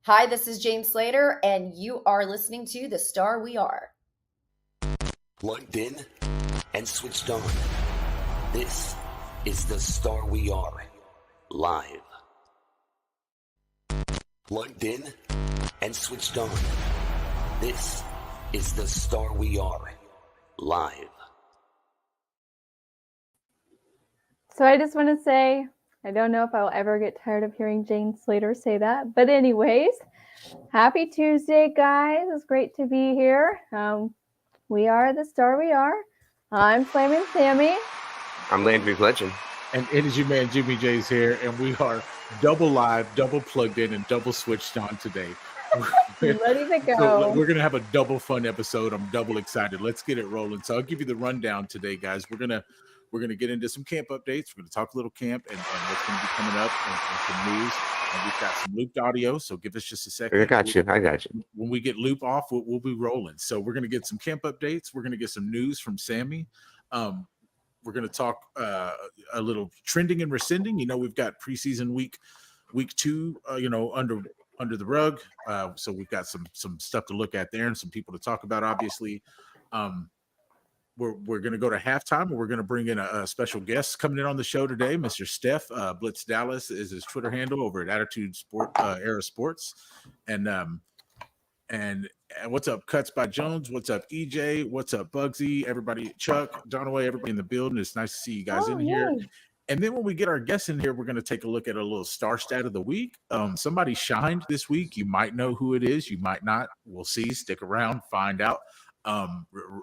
Hi, this is Jane Slater, and you are listening to The Star We Are. Plugged in and switched on. This is The Star We Are, live. Plugged in and switched on. This is The Star We Are, live. So I just want to say, I don't know if I'll ever get tired of hearing Jane Slater say that. But anyways, happy Tuesday, guys. It's great to be here. We are The Star We Are. I'm Flamin' Sammy. I'm Landry Legend. And it is your man, Jimmy J's here. And we are double live, double plugged in, and double switched on today. Ready to go. So we're going to have a double fun episode. I'm double excited. Let's get it rolling. So I'll give you the rundown today, guys. We're gonna get into some camp updates. We're going to talk a little camp and what's going to be coming up and some news. And we've got some looped audio, so give us just a second. I got you. When we get loop off, we'll be rolling. So we're going to get some camp updates. We're going to get some news from Sammy. We're going to talk a little trending and rescinding. You know, we've got preseason week 2, under the rug. So we've got some stuff to look at there and some people to talk about, obviously. We're going to go to halftime, and we're going to bring in a special guest coming in on the show today. Mr. Steph Blitz Dallas is his Twitter handle over at Attitude Era Sports. And what's up, Cuts by Jones? What's up, EJ? What's up, Bugsy? Everybody, Chuck, Donaway, everybody in the building. It's nice to see you guys in here. And then when we get our guests in here, we're going to take a look at a little star stat of the week. Somebody shined this week. You might know who it is. You might not. We'll see. Stick around, find out.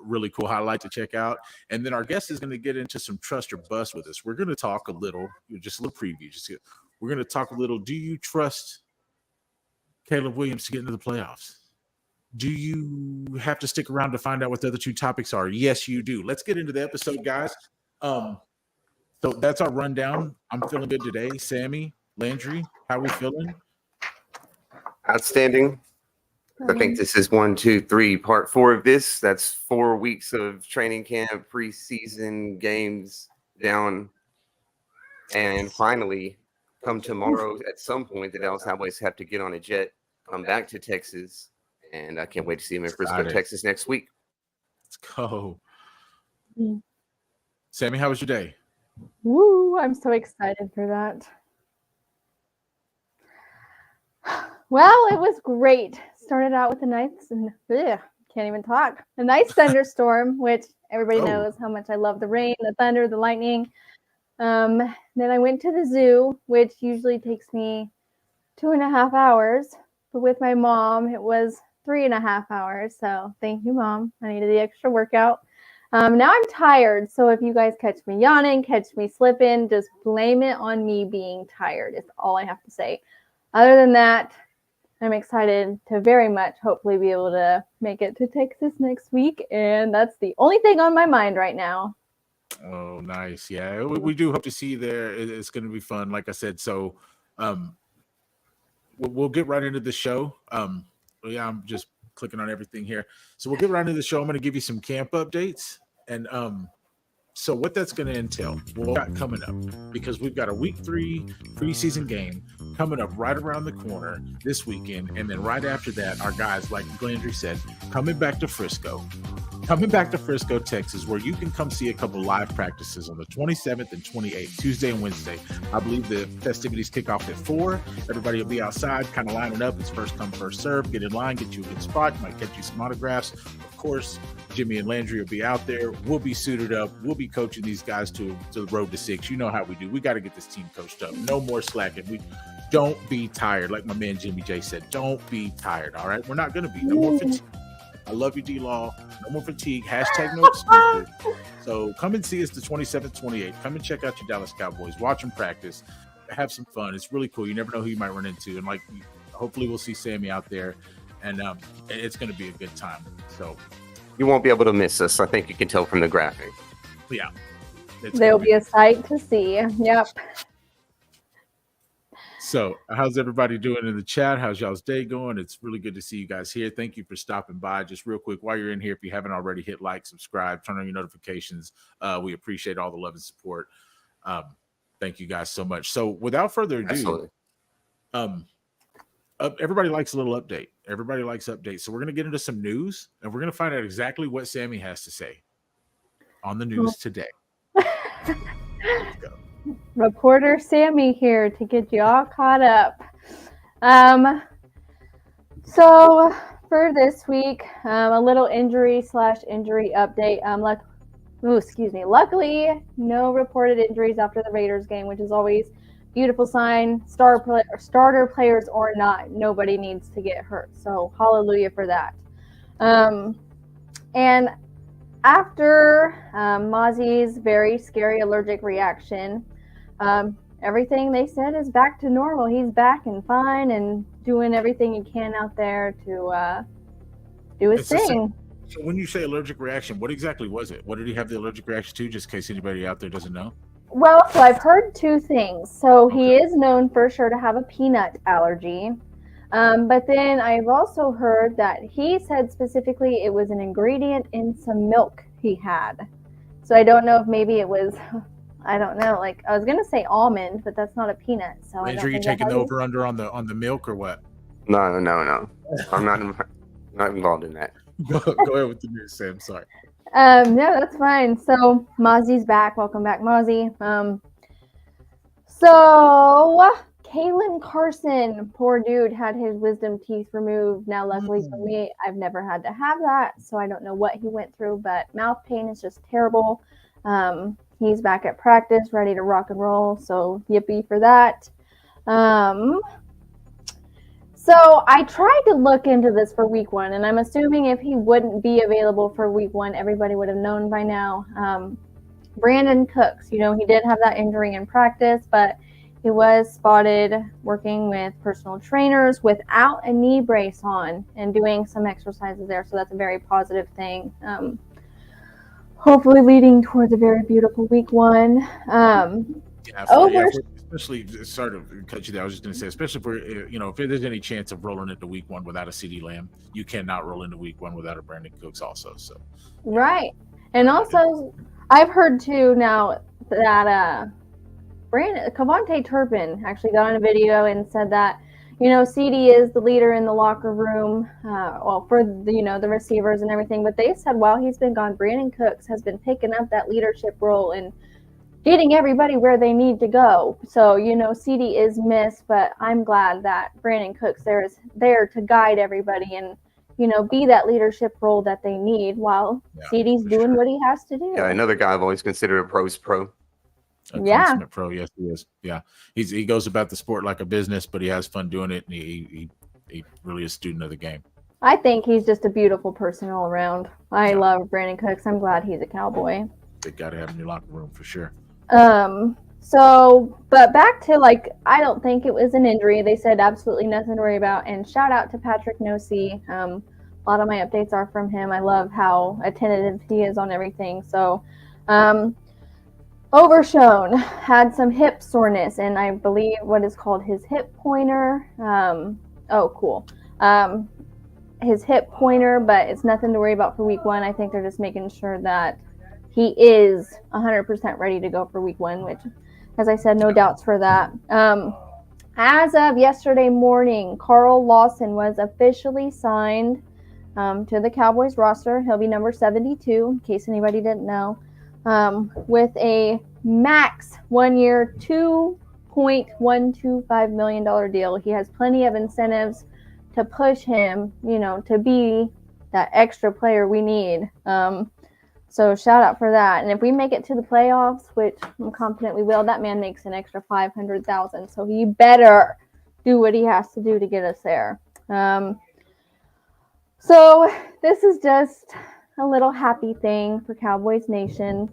Really cool highlight to check out. And then our guest is going to get into some trust or bust with us. We're going to talk a little, just a little preview. We're going to talk a little. Do you trust Caleb Williams to get into the playoffs? Do you have to stick around to find out what the other two topics are? Yes, you do. Let's get into the episode, guys. So that's our rundown. I'm feeling good today. Sammy, Landry, how are we feeling? Outstanding. I think this is 1, 2, 3, part 4 of this. That's 4 weeks of training camp, preseason games down. And finally, come tomorrow at some point, the Dallas Cowboys have to get on a jet, come back to Texas. And I can't wait to see them in Frisco, Texas next week. Let's go. Sammy, how was your day? Woo, I'm so excited for that. Well, it was great. Started out with a nice can't even talk. A nice thunderstorm, which everybody knows how much I love the rain, the thunder, the lightning. Then I went to the zoo, which usually takes me 2.5 hours. But with my mom, it was 3.5 hours. So thank you, Mom. I needed the extra workout. Now I'm tired. So if you guys catch me yawning, catch me slipping, just blame it on me being tired. It's all I have to say. Other than that, I'm excited to very much hopefully be able to make it to Texas next week. And that's the only thing on my mind right now. Oh, nice. Yeah, we do hope to see you there. It's going to be fun. Like I said, so we'll get right into the show. I'm just clicking on everything here. So we'll get right into the show. I'm going to give you some camp updates. And so what that's going to entail, we've got coming up, because we've got a week 3 preseason game coming up right around the corner this weekend. And then right after that, our guys, like Landry said, coming back to Frisco, Texas, where you can come see a couple live practices on the 27th and 28th, Tuesday and Wednesday. I believe the festivities kick off at 4. Everybody will be outside, kind of lining up. It's first come, first serve. Get in line, get you a good spot. Might get you some autographs. Of course, Jimmy and Landry will be out there. We'll be suited up. We'll be coaching these guys to the road to 6. You know how we do. We got to get this team coached up. No more slacking. We don't be tired. Like my man Jimmy J said, don't be tired. All right, we're not going to be. No more fatigue. I love you, D-Law. No more fatigue. Hashtag no excuses. So come and see us the 27th, 28th. Come and check out your Dallas Cowboys. Watch them practice. Have some fun. It's really cool. You never know who you might run into. And hopefully we'll see Sammy out there. And it's going to be a good time. So you won't be able to miss us. I think you can tell from the graphic. Yeah. There'll be a sight to see. Yep. So how's everybody doing in the chat? How's y'all's day going? It's really good to see you guys here. Thank you for stopping by. Just real quick, while you're in here, if you haven't already, hit like, subscribe, turn on your notifications. We appreciate all the love and support. Thank you guys so much. So without further ado, Absolutely. everybody likes a little update. Everybody likes updates. So we're going to get into some news, and we're going to find out exactly what Sammy has to say on the news today. Let's go. Reporter Sammy here to get you all caught up. So for this week, a little injury update. Luckily, no reported injuries after the Raiders game, which is always a beautiful sign. Starter players or not, nobody needs to get hurt. So hallelujah for that. And after Mozzie's very scary allergic reaction, everything they said is back to normal. He's back and fine and doing everything he can out there to do his thing. So when you say allergic reaction, what exactly was it? What did he have the allergic reaction to, just in case anybody out there doesn't know? Well, so I've heard two things. So he is known for sure to have a peanut allergy. But then I've also heard that he said specifically it was an ingredient in some milk he had. So I don't know if maybe it was, I don't know, like I was going to say almond, but that's not a peanut. So Are you taking the over under on the milk or what? No. I'm not involved in that. Go ahead with the news, Sam. Sorry. No, that's fine. So Mozzie's back. Welcome back, Mozzie. So Kalen Carson, poor dude, had his wisdom teeth removed. Now, luckily for me, I've never had to have that, so I don't know what he went through, but mouth pain is just terrible. He's back at practice, ready to rock and roll, so yippee for that. So I tried to look into this for week one, and I'm assuming if he wouldn't be available for week one, everybody would have known by now. Brandon Cooks, he did have that injury in practice, but he was spotted working with personal trainers without a knee brace on and doing some exercises there. So that's a very positive thing. Hopefully leading towards a very beautiful week one. Especially, sorry to cut you there. I was just going to say, especially for, if there's any chance of rolling into week one without a CeeDee Lamb, you cannot roll into week one without a Brandon Cooks also. So right. And also, I've heard too now that Kevontae Turpin actually got on a video and said that, CeeDee is the leader in the locker room, for the receivers and everything. But they said while he's been gone, Brandon Cooks has been picking up that leadership role and getting everybody where they need to go. So, CeeDee is missed, but I'm glad that Brandon Cooks is there to guide everybody and, be that leadership role that they need while CeeDee's doing what he has to do. Yeah, another guy I've always considered a pro. Consummate pro, yes, he is. Yeah, he goes about the sport like a business, but he has fun doing it, and he really is a student of the game. I think he's just a beautiful person all around. I love Brandon Cooks. I'm glad he's a Cowboy. They got to have him in your locker room for sure. But back to I don't think it was an injury. They said absolutely nothing to worry about. And shout out to Patrick Nosey. A lot of my updates are from him. I love how attentive he is on everything. So, Overshone had some hip soreness, and I believe what is called his hip pointer. Cool. His hip pointer, but it's nothing to worry about for week one. I think they're just making sure that he is 100% ready to go for week one, which, as I said, no doubts for that. As of yesterday morning, Carl Lawson was officially signed to the Cowboys roster. He'll be number 72, in case anybody didn't know, with a max 1 year, $2.125 million deal. He has plenty of incentives to push him, to be that extra player we need. So shout out for that. And if we make it to the playoffs, which I'm confident we will, that man makes an extra $500,000. So he better do what he has to do to get us there. So this is just a little happy thing for Cowboys Nation.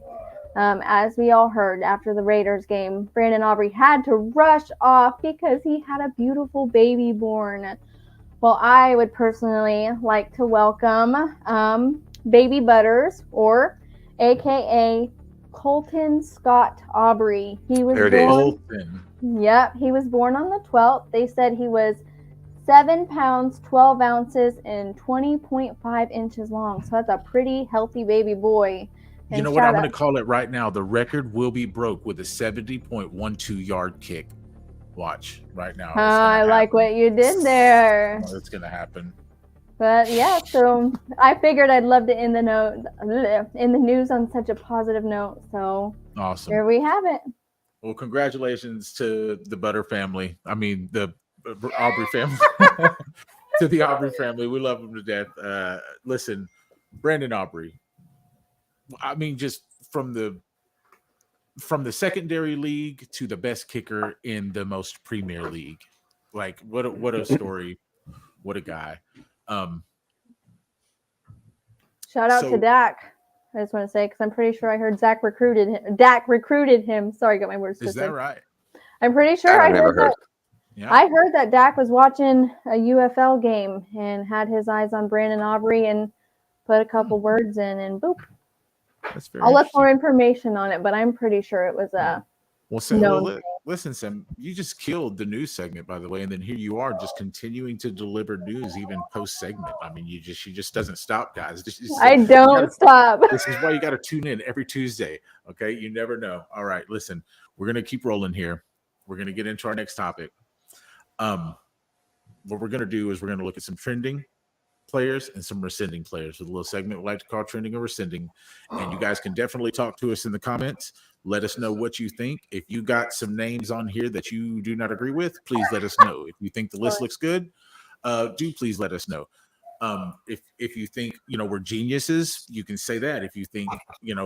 As we all heard after the Raiders game, Brandon Aubrey had to rush off because he had a beautiful baby born. Well, I would personally like to welcome Baby Butters, or AKA Colton Scott Aubrey. He was born. Yep, he was born on the 12th. They said he was 7 pounds, 12 ounces, and 20.5 inches long. So that's a pretty healthy baby boy. And you know what? I'm going to call it right now. The record will be broke with a 70.12 yard kick Watch right now. I like what you did there. It's gonna happen. But yeah, so I figured I'd love to end the news on such a positive note. So Awesome. here we have it. Well, congratulations to the Butter family. I mean, the Aubrey family. To the Aubrey family, we love them to death. Listen, Brandon Aubrey. I mean, just from the secondary league to the best kicker in the most Premier League. Like, what a story. What a guy. Shout out to Dak. I just want to say, because I'm pretty sure I heard Dak recruited him. Sorry, got my words twisted. Is that right? I'm pretty sure I heard that. Yeah. I heard that Dak was watching a UFL game and had his eyes on Brandon Aubrey and put a couple words in, and boop. That's very I'll look more information on it, but I'm pretty sure it was a. Listen, Sam, you just killed the news segment, by the way, and then here you are just continuing to deliver news even post segment. I mean, she just doesn't stop, guys. I don't stop. This is why you got to tune in every Tuesday. Okay, you never know. All right, listen, we're gonna keep rolling here. We're gonna get into our next topic. What we're gonna do is we're gonna look at some trending players and some rescinding players with a little segment we like to call trending or rescinding. And you guys can definitely talk to us in the comments. Let us know what you think. If you got some names on here that you do not agree with, please let us know. If you think the list looks good, do please let us know. If you think we're geniuses, you can say that. If you think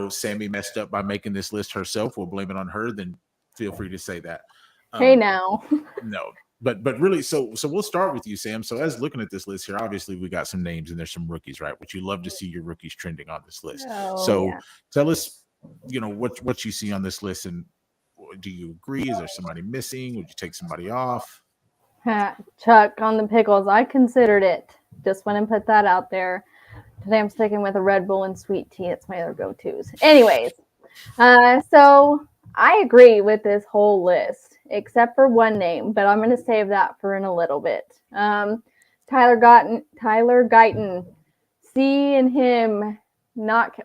Sammy messed up by making this list herself, we'll blame it on her, then feel free to say that. Hey now. No. But really, so we'll start with you, Sam. So as looking at this list here, obviously we got some names and there's some rookies, right? Which you love to see your rookies trending on this list. Tell us, what you see on this list, and do you agree? Is there somebody missing? Would you take somebody off? Chuck on the pickles. I considered it. Just went and put that out there. Today I'm sticking with a Red Bull and sweet tea. It's my other go-tos. Anyways, so I agree with this whole list. Except for one name, but I'm going to save that for in a little bit. Tyler Guyton, seeing him knock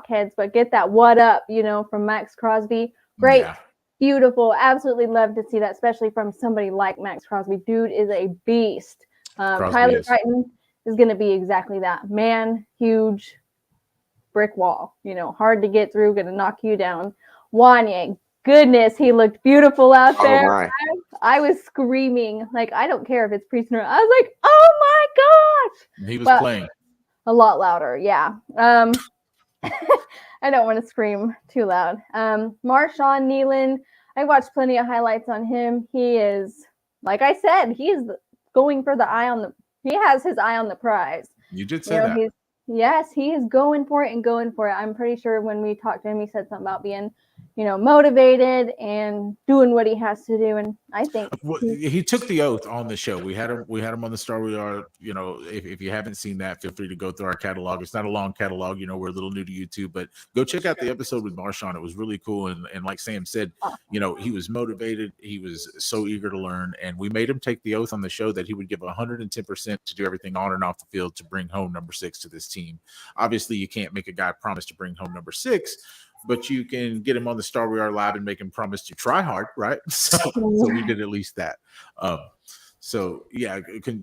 heads, but get that what up, from Max Crosby. Great, yeah. Beautiful, absolutely love to see that, especially from somebody like Max Crosby. Dude is a beast. Tyler Guyton is going to be exactly that. Man, huge brick wall, hard to get through, going to knock you down. Wanye. Goodness, he looked beautiful out there. I was screaming, like, I don't care if it's Priest or not. I was like, oh my gosh. He was playing. A lot louder, yeah. I don't want to scream too loud. Marshawn Nealon, I watched plenty of highlights on him. He is, like I said, he's going for he has his eye on the prize. You did say that. Yes, he is going for it. I'm pretty sure when we talked to him, he said something about being motivated and doing what he has to do. And I think he took the oath on the show. We had him on the Star We Are. If you haven't seen that, feel free to go through our catalog. It's not a long catalog. We're a little new to YouTube, but go check out the episode with Marshawn. It was really cool. And like Sam said, he was motivated. He was so eager to learn. And we made him take the oath on the show that he would give 110% to do everything on and off the field to bring home number 6 to this team. Obviously, you can't make a guy promise to bring home number 6, but you can get him on the Star We Are Live and make him promise to try hard, right? So we did at least that.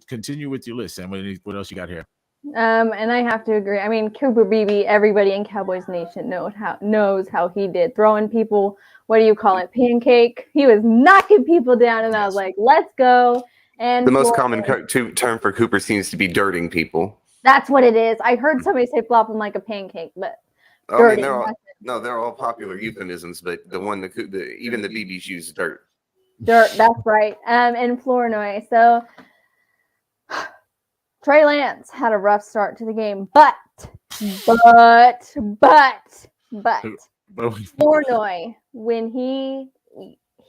Continue with your list, Sam. What else you got here? And I have to agree. I mean, Cooper Beebe, everybody in Cowboys Nation knows how he did. Throwing people, what do you call it, pancake? He was knocking people down, and I was like, let's go. And the most common term for Cooper seems to be dirting people. That's what it is. I heard somebody say flopping like a pancake, but they're all popular euphemisms, but the one even the BBs use dirt. Dirt, that's right. In Flournoy. So Trey Lance had a rough start to the game, but Flournoy, when he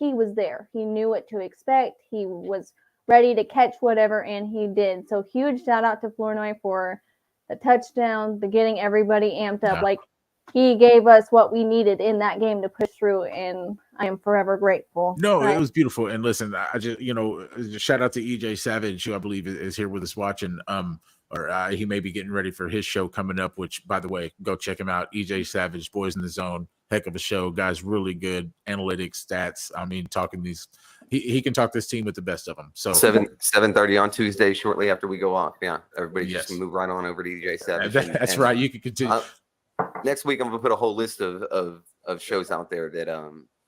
was there, he knew what to expect. He was ready to catch whatever, and he did. So huge shout out to Flournoy for the touchdown, the getting everybody amped up. Yeah. Like, he gave us what we needed in that game to push through, and I am forever grateful. No, it was beautiful. And listen, I just shout out to EJ Savage, who I believe is here with us watching. He may be getting ready for his show coming up, which, by the way, go check him out. EJ Savage, Boys in the Zone, heck of a show. Guy's really good analytics, stats. I mean, talking these, he can talk this team with the best of them. So 7:30 on Tuesday, shortly after we go off. Yeah, everybody just yes, move right on over to EJ Savage. that's right. You can continue. Next week, I'm gonna put a whole list of shows out there that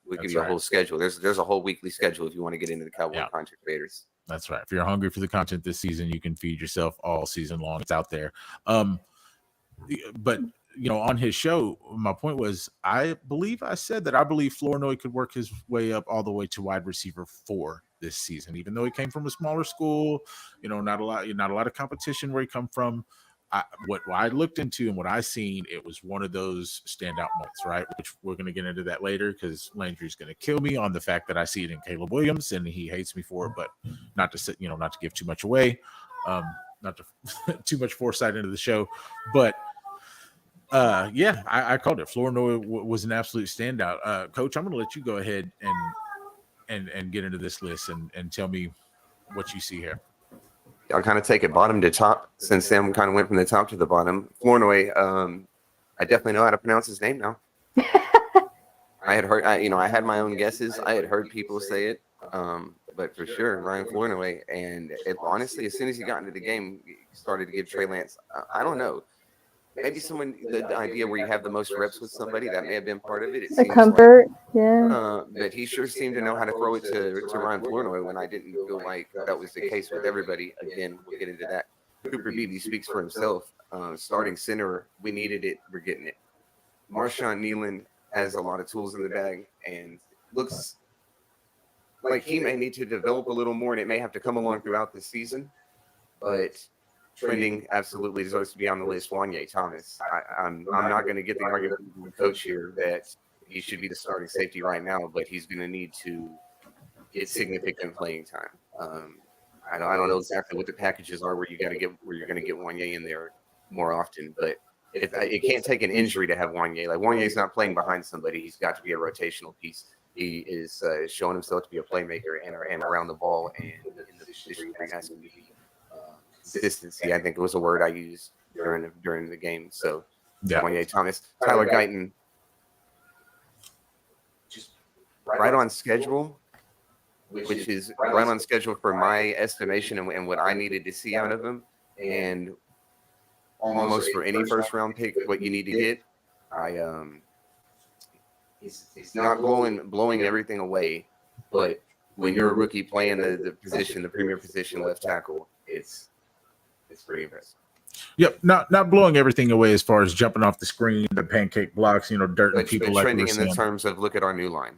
we'll give you a whole schedule. There's a whole weekly schedule if you want to get into the Cowboy content creators. That's right. If you're hungry for the content this season, you can feed yourself all season long. It's out there. But on his show, my point was, I believe Flournoy could work his way up all the way to wide receiver 4 this season, even though he came from a smaller school. Not a lot of competition where he come from. What I looked into and what I seen, it was one of those standout moments, right? Which we're going to get into that later because Landry's going to kill me on the fact that I see it in Caleb Williams and he hates me for it, but not to give too much away, not to too much foresight into the show, but I called it. Flournoy was an absolute standout. Coach, I'm going to let you go ahead and get into this list and tell me what you see here. I'll kind of take it bottom to top since Sam kind of went from the top to the bottom. Flournoy, I definitely know how to pronounce his name now. I had heard, I had my own guesses. I had heard people say it, but for sure, Ryan Flournoy. And honestly, as soon as he got into the game, he started to give Trey Lance, I don't know, maybe the idea where you have the most reps with somebody, that may have been part of it. The comfort, but he sure seemed to know how to throw it to Ryan Flournoy when I didn't feel like that was the case with everybody. Again, we'll get into that. Cooper Beebe speaks for himself. Starting center, we needed it. We're getting it. Marshawn Nealon has a lot of tools in the bag and looks like he may need to develop a little more, and it may have to come along throughout the season. But trending absolutely deserves to be on the list. Wanye Thomas. I'm not going to get the argument from the coach here that he should be the starting safety right now, but he's going to need to get significant playing time. I don't know exactly what the packages are where you're going to get Wanye in there more often, but it can't take an injury to have Wanye. Like Wanye's not playing behind somebody; he's got to be a rotational piece. He is showing himself to be a playmaker and around the ball, and in the position he has to be. Consistency, I think it was a word I used during the game. So, Wanye Thomas, Tyler Guyton, just right on schedule, which is right on schedule for my estimation and what I needed to see out of him, and almost for any first round pick, what you need to get. He's not blowing everything away, but when you're a rookie playing the premier position, left tackle, it's pretty impressive. Yep, not blowing everything away as far as jumping off the screen, the pancake blocks, dirt and people like trending in the terms of look at our new line.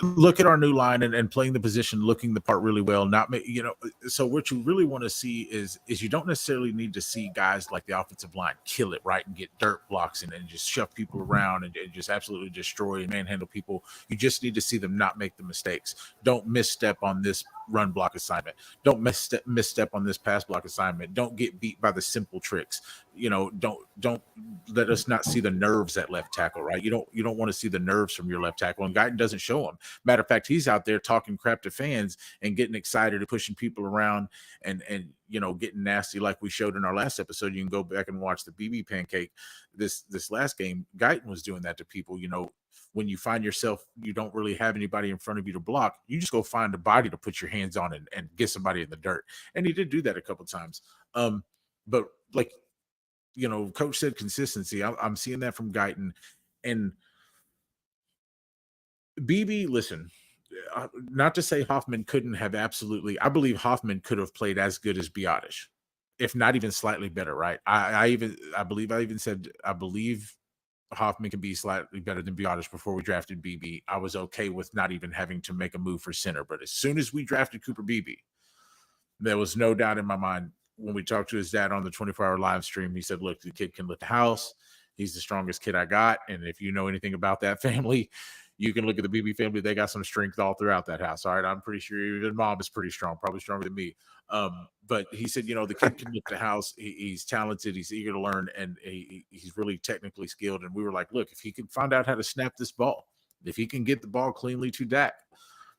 Look at our new line and playing the position, looking the part really well. So what you really want to see is you don't necessarily need to see guys like the offensive line kill it, right, and get dirt blocks and just shove people around and just absolutely destroy and manhandle people. You just need to see them not make the mistakes. Don't misstep on this run block assignment. Don't misstep on this pass block assignment. Don't get beat by the simple tricks. Don't let us not see the nerves at left tackle, right? You don't want to see the nerves from your left tackle, and Guyton doesn't show them. Matter of fact, he's out there talking crap to fans and getting excited and pushing people around and getting nasty like we showed in our last episode. You can go back and watch the BB pancake this last game. Guyton was doing that to people. When you find yourself, you don't really have anybody in front of you to block, you just go find a body to put your hands on and get somebody in the dirt. And he did do that a couple of times. But like, coach said consistency. I'm seeing that from Guyton. And BB, listen, not to say Hoffman couldn't have I believe Hoffman could have played as good as Biotish, if not even slightly better, right? I believe Hoffman can be slightly better than Biotish before we drafted BB. I was okay with not even having to make a move for center. But as soon as we drafted Cooper Beebe, there was no doubt in my mind when we talked to his dad on the 24-hour live stream, he said, look, the kid can lift the house. He's the strongest kid I got. And if you know anything about that family, you can look at the Beebe family. They got some strength all throughout that house. All right. I'm pretty sure even mom is pretty strong, probably stronger than me. But he said, the kid can lift the house. He's talented. He's eager to learn. And he's really technically skilled. And we were like, look, if he can find out how to snap this ball, if he can get the ball cleanly to Dak,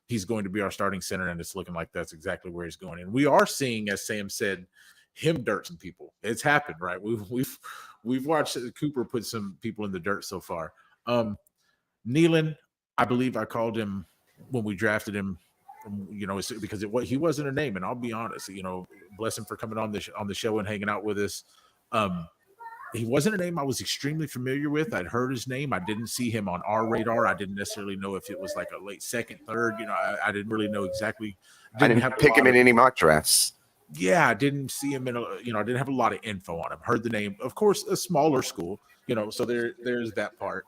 he's going to be our starting center. And it's looking like that's exactly where he's going. And we are seeing, as Sam said, him dirt some people. It's happened, right? We've watched Cooper put some people in the dirt so far. Nealon, I believe I called him when we drafted him. Because he wasn't a name, and I'll be honest. Bless him for coming on the show and hanging out with us. He wasn't a name I was extremely familiar with. I'd heard his name. I didn't see him on our radar. I didn't necessarily know if it was like a late second, third. I didn't really know exactly. I didn't pick him in any mock drafts. Yeah, I didn't see him in I didn't have a lot of info on him. Heard the name, of course, a smaller school. So there's that part.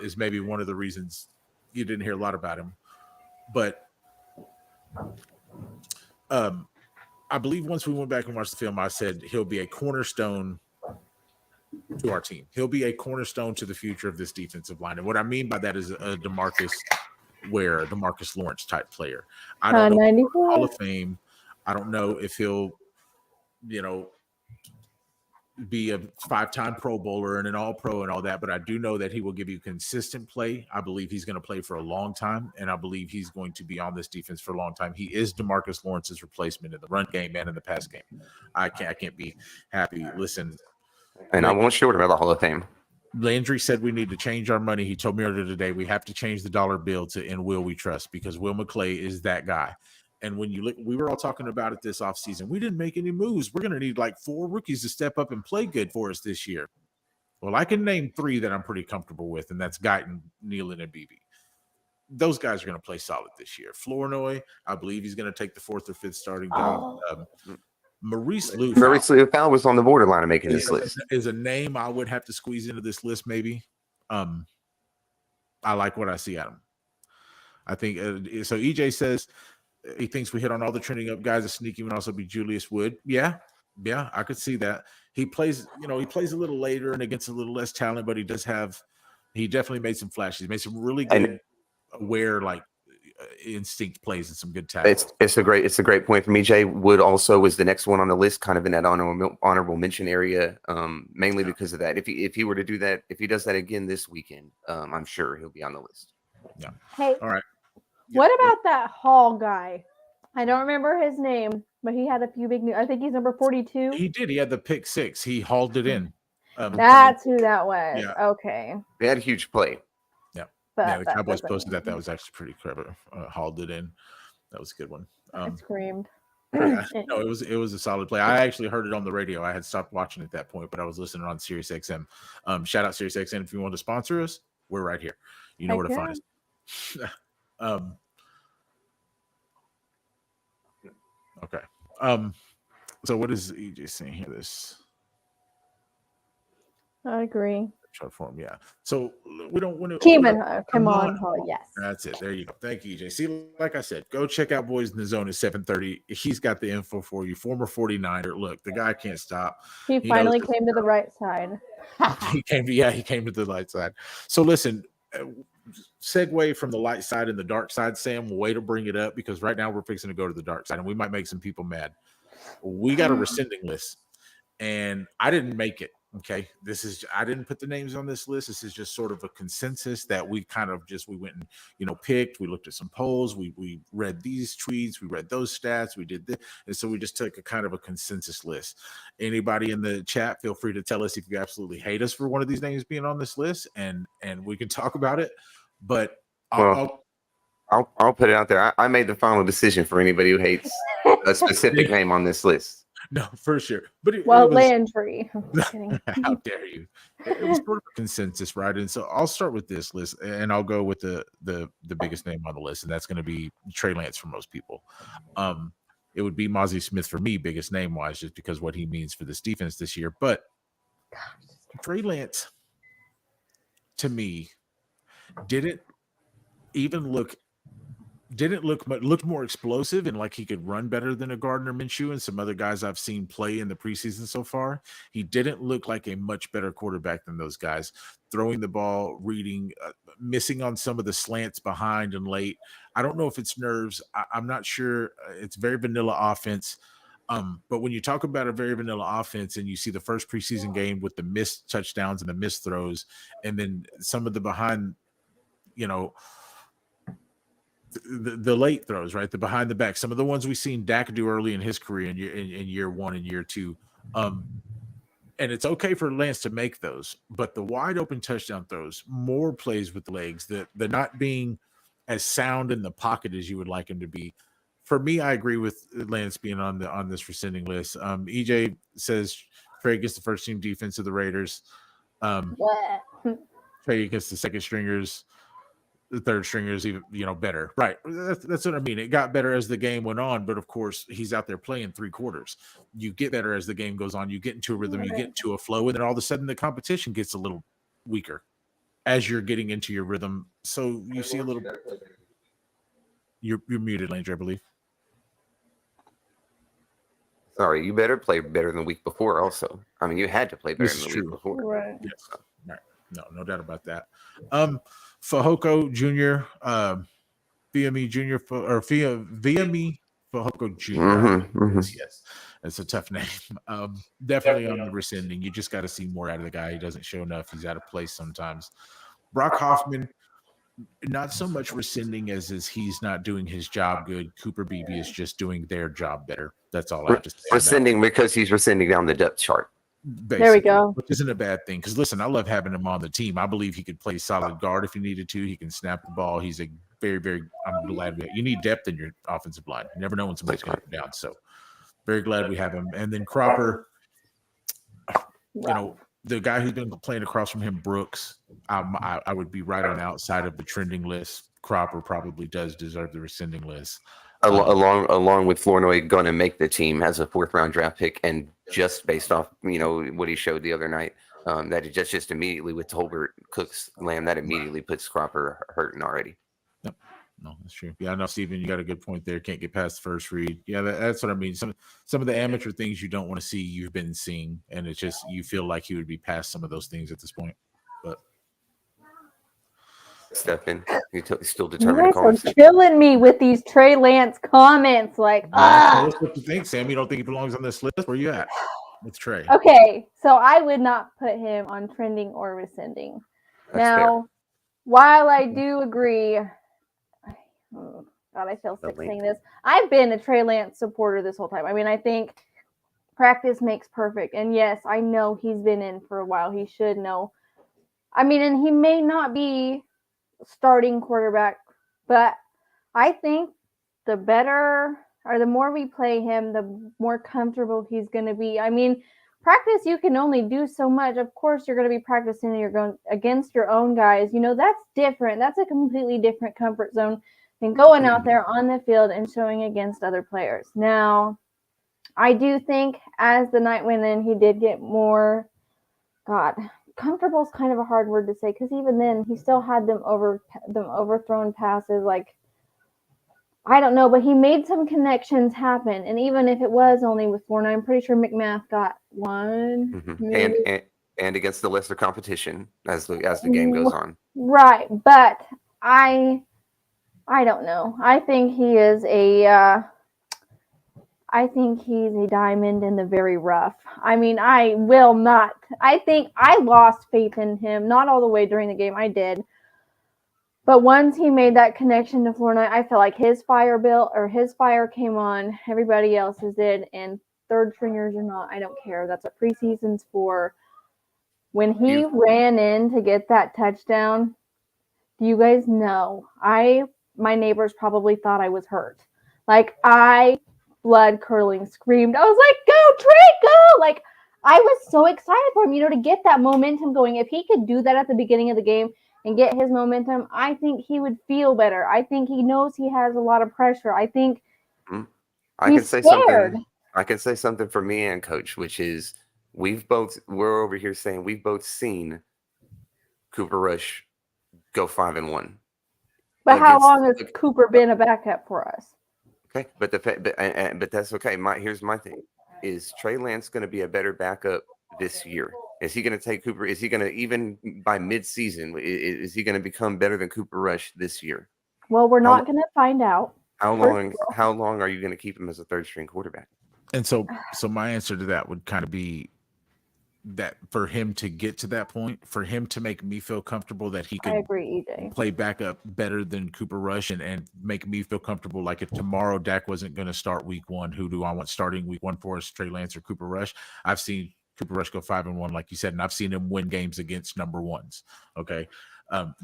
Is maybe one of the reasons you didn't hear a lot about him. But I believe once we went back and watched the film, I said he'll be a cornerstone to our team. He'll be a cornerstone to the future of this defensive line. And what I mean by that is a DeMarcus Lawrence type player. I don't know Hall of Fame. I don't know if he'll, be a 5-time Pro Bowler and an All-Pro and all that, but I do know that he will give you consistent play. I believe he's going to play for a long time, and I believe he's going to be on this defense for a long time. He is DeMarcus Lawrence's replacement in the run game and in the pass game. I can't be happy. Listen, and I won't short about the Hall of Fame. Landry said we need to change our money. He told me earlier today we have to change the dollar bill to "In Will We Trust," because Will McClay is that guy. And when you look, we were all talking about it this offseason. We didn't make any moves. We're going to need like 4 rookies to step up and play good for us this year. Well, I can name 3 that I'm pretty comfortable with, and that's Guyton, Nealon, and BB. Those guys are going to play solid this year. Flournoy, I believe he's going to take the 4th or 5th starting job. Maurice Lufau was on the borderline of making this list. Is a name I would have to squeeze into this list, maybe. I like what I see at him. I think so. EJ says he thinks we hit on all the trending up guys. A sneaky would also be Julius Wood. Yeah, I could see that. He plays, he plays a little later and against a little less talent, but he definitely made some flashes. He made some really good, aware, instinct plays and some good tackles. It's a great point from EJ. Wood also was the next one on the list, kind of in that honorable mention area, mainly because of that. If he were to do that, if he does that again this weekend, I'm sure he'll be on the list. Yeah. Hey, all right. What about that Hall guy? I don't remember his name, but he had a few big news. I think he's number 42. He did. He had the pick 6. He hauled it in. That's who that was. Yeah. Okay. They had a huge play. Yeah. The Cowboys posted that. That was actually pretty clever. Hauled it in. That was a good one. I screamed. No, it was a solid play. I actually heard it on the radio. I had stopped watching at that point, but I was listening on Sirius XM. Shout out Sirius XM if you want to sponsor us. We're right here. You know where to find us. Okay. So what is EJ saying here? I agree. Short form, yeah. So we don't want to come on. Oh, yes. That's it. There you go. Thank you, EJ. See, like I said, go check out Boys in the Zone at 7:30. He's got the info for you. Former 49er. Look, the guy can't stop. He finally came to the right side. He came to the light side. So listen, segue from the light side and the dark side, Sam. Way to bring it up, because right now we're fixing to go to the dark side and we might make some people mad. We got a rescinding list and I didn't make it. Okay. I didn't put the names on this list. This is just sort of a consensus that we went and, picked. We looked at some polls. We read these tweets. We read those stats. We did this. And so we just took a kind of a consensus list. Anybody in the chat, feel free to tell us if you absolutely hate us for one of these names being on this list, and we can talk about it. But I'll put it out there. I made the final decision for anybody who hates a specific name on this list. No, for sure. But Landry. How dare you? It was sort of a consensus, right? And so I'll start with this list, and I'll go with the biggest name on the list, and that's going to be Trey Lance for most people. It would be Mozzie Smith for me, biggest name wise, just because what he means for this defense this year. But Trey Lance, to me, looked more explosive and like he could run better than a Gardner Minshew and some other guys I've seen play in the preseason so far. He didn't look like a much better quarterback than those guys. Throwing the ball, reading, missing on some of the slants behind and late. I don't know if it's nerves. I'm not sure. It's very vanilla offense. But when you talk about a very vanilla offense and you see the first preseason game with the missed touchdowns and the missed throws, and then some of the behind, the late throws, right? The behind the back, some of the ones we've seen Dak do early in his career in year 1 and year 2. And it's okay for Lance to make those, but the wide open touchdown throws, more plays with the legs, the not being as sound in the pocket as you would like him to be. For me, I agree with Lance being on this rescinding list. EJ says Trey gets the first team defense of the Raiders. Trey against the second stringers, the third stringers, even better. Right. That's what I mean. It got better as the game went on, but of course he's out there playing 3 quarters. You get better as the game goes on. You get into a rhythm, you get into a flow, and then all of a sudden the competition gets a little weaker as you're getting into your rhythm. So you see a little. You're muted, Landry, I believe. Sorry, you better play better than the week before. Also, I mean, you had to play better than the week before. Right. Yes. Right. No doubt about that. Fahoko Jr., VME Jr. VME Fahoko Jr. Yes, it's a tough name. Definitely on the rescinding. You just got to see more out of the guy. He doesn't show enough. He's out of place sometimes. Brock Hoffman, not so much rescinding as he's not doing his job good. Cooper Beebe is just doing their job better. That's all I have to say. Rescinding because he's rescinding down the depth chart. There we go. Which isn't a bad thing. Because listen, I love having him on the team. I believe he could play solid guard if he needed to. He can snap the ball. He's a very, very. I'm glad you need depth in your offensive line. You never know when somebody's going to come down. So very glad we have him. And then Cropper, the guy who's been playing across from him, Brooks, I would be right on the outside of the trending list. Cropper probably does deserve the rescinding list. Along with Flournoy going to make the team as a 4th round draft pick, and just based off what he showed the other night, that it just immediately with Tolbert, Cooks, Lamb, that immediately puts Cropper hurting already. Yep. No, that's true. Yeah, no, Steven, you got a good point there. Can't get past the first read. Yeah, that's what I mean. Some of the amateur things you don't want to see, you've been seeing, and it's just you feel like he would be past some of those things at this point. But Stephen, he's still You determined guys to are killing me with these Trey Lance comments. Like, tell us what you think, Sam. You don't think he belongs on this list? Where you at with Trey? Okay, so I would not put him on trending or rescinding. Now, while I do agree, God, I feel sick saying this. I've been a Trey Lance supporter this whole time. I mean, I think practice makes perfect. And yes, I know he's been in for a while. He should know. I mean, and he may not be starting quarterback, but I think the better or the more we play him, the more comfortable he's going to be. I mean, practice, you can only do so much. Of course, you're going to be practicing and you're going against your own guys. That's different. That's a completely different comfort zone than going out there on the field and showing against other players. Now, I do think as the night went in, he did get more, comfortable is kind of a hard word to say, because even then he still had them overthrown passes. Like, I don't know, but he made some connections happen. And even if it was only with 4, I'm pretty sure McMath got one. And against the lesser competition as the game goes on. Right, but I don't know. I think he is he's a diamond in the very rough. I mean, I think I lost faith in him. Not all the way during the game, I did. But once he made that connection to Florida, I felt like his fire came on. Everybody else's did. And third stringers or not, I don't care. That's what preseason's for. When he ran in to get that touchdown, do you guys know? My neighbors probably thought I was hurt. Like, blood curdling screamed. I was like, go Trey, go! Like, I was so excited for him, to get that momentum going. If he could do that at the beginning of the game and get his momentum, I think he would feel better. I think he knows he has a lot of pressure. I think he's scared. I can say something for me and Coach, which is we're over here saying we've both seen Cooper Rush go 5-1. But how long has Cooper been a backup for us? Okay, but that's okay. Here's my thing: is Trey Lance going to be a better backup this year? Is he going to take Cooper? Is he going to, even by mid-season, is he going to become better than Cooper Rush this year? Well, we're not going to find out. How long are you going to keep him as a third-string quarterback? And so my answer to that would kind of be that for him to get to that point, for him to make me feel comfortable that he could play backup better than Cooper Rush and make me feel comfortable, like if tomorrow Dak wasn't going to start week 1, who do I want starting week 1 for us, Trey Lance or Cooper Rush? I've seen Cooper Rush go 5-1, like you said, and I've seen him win games against number ones. Okay.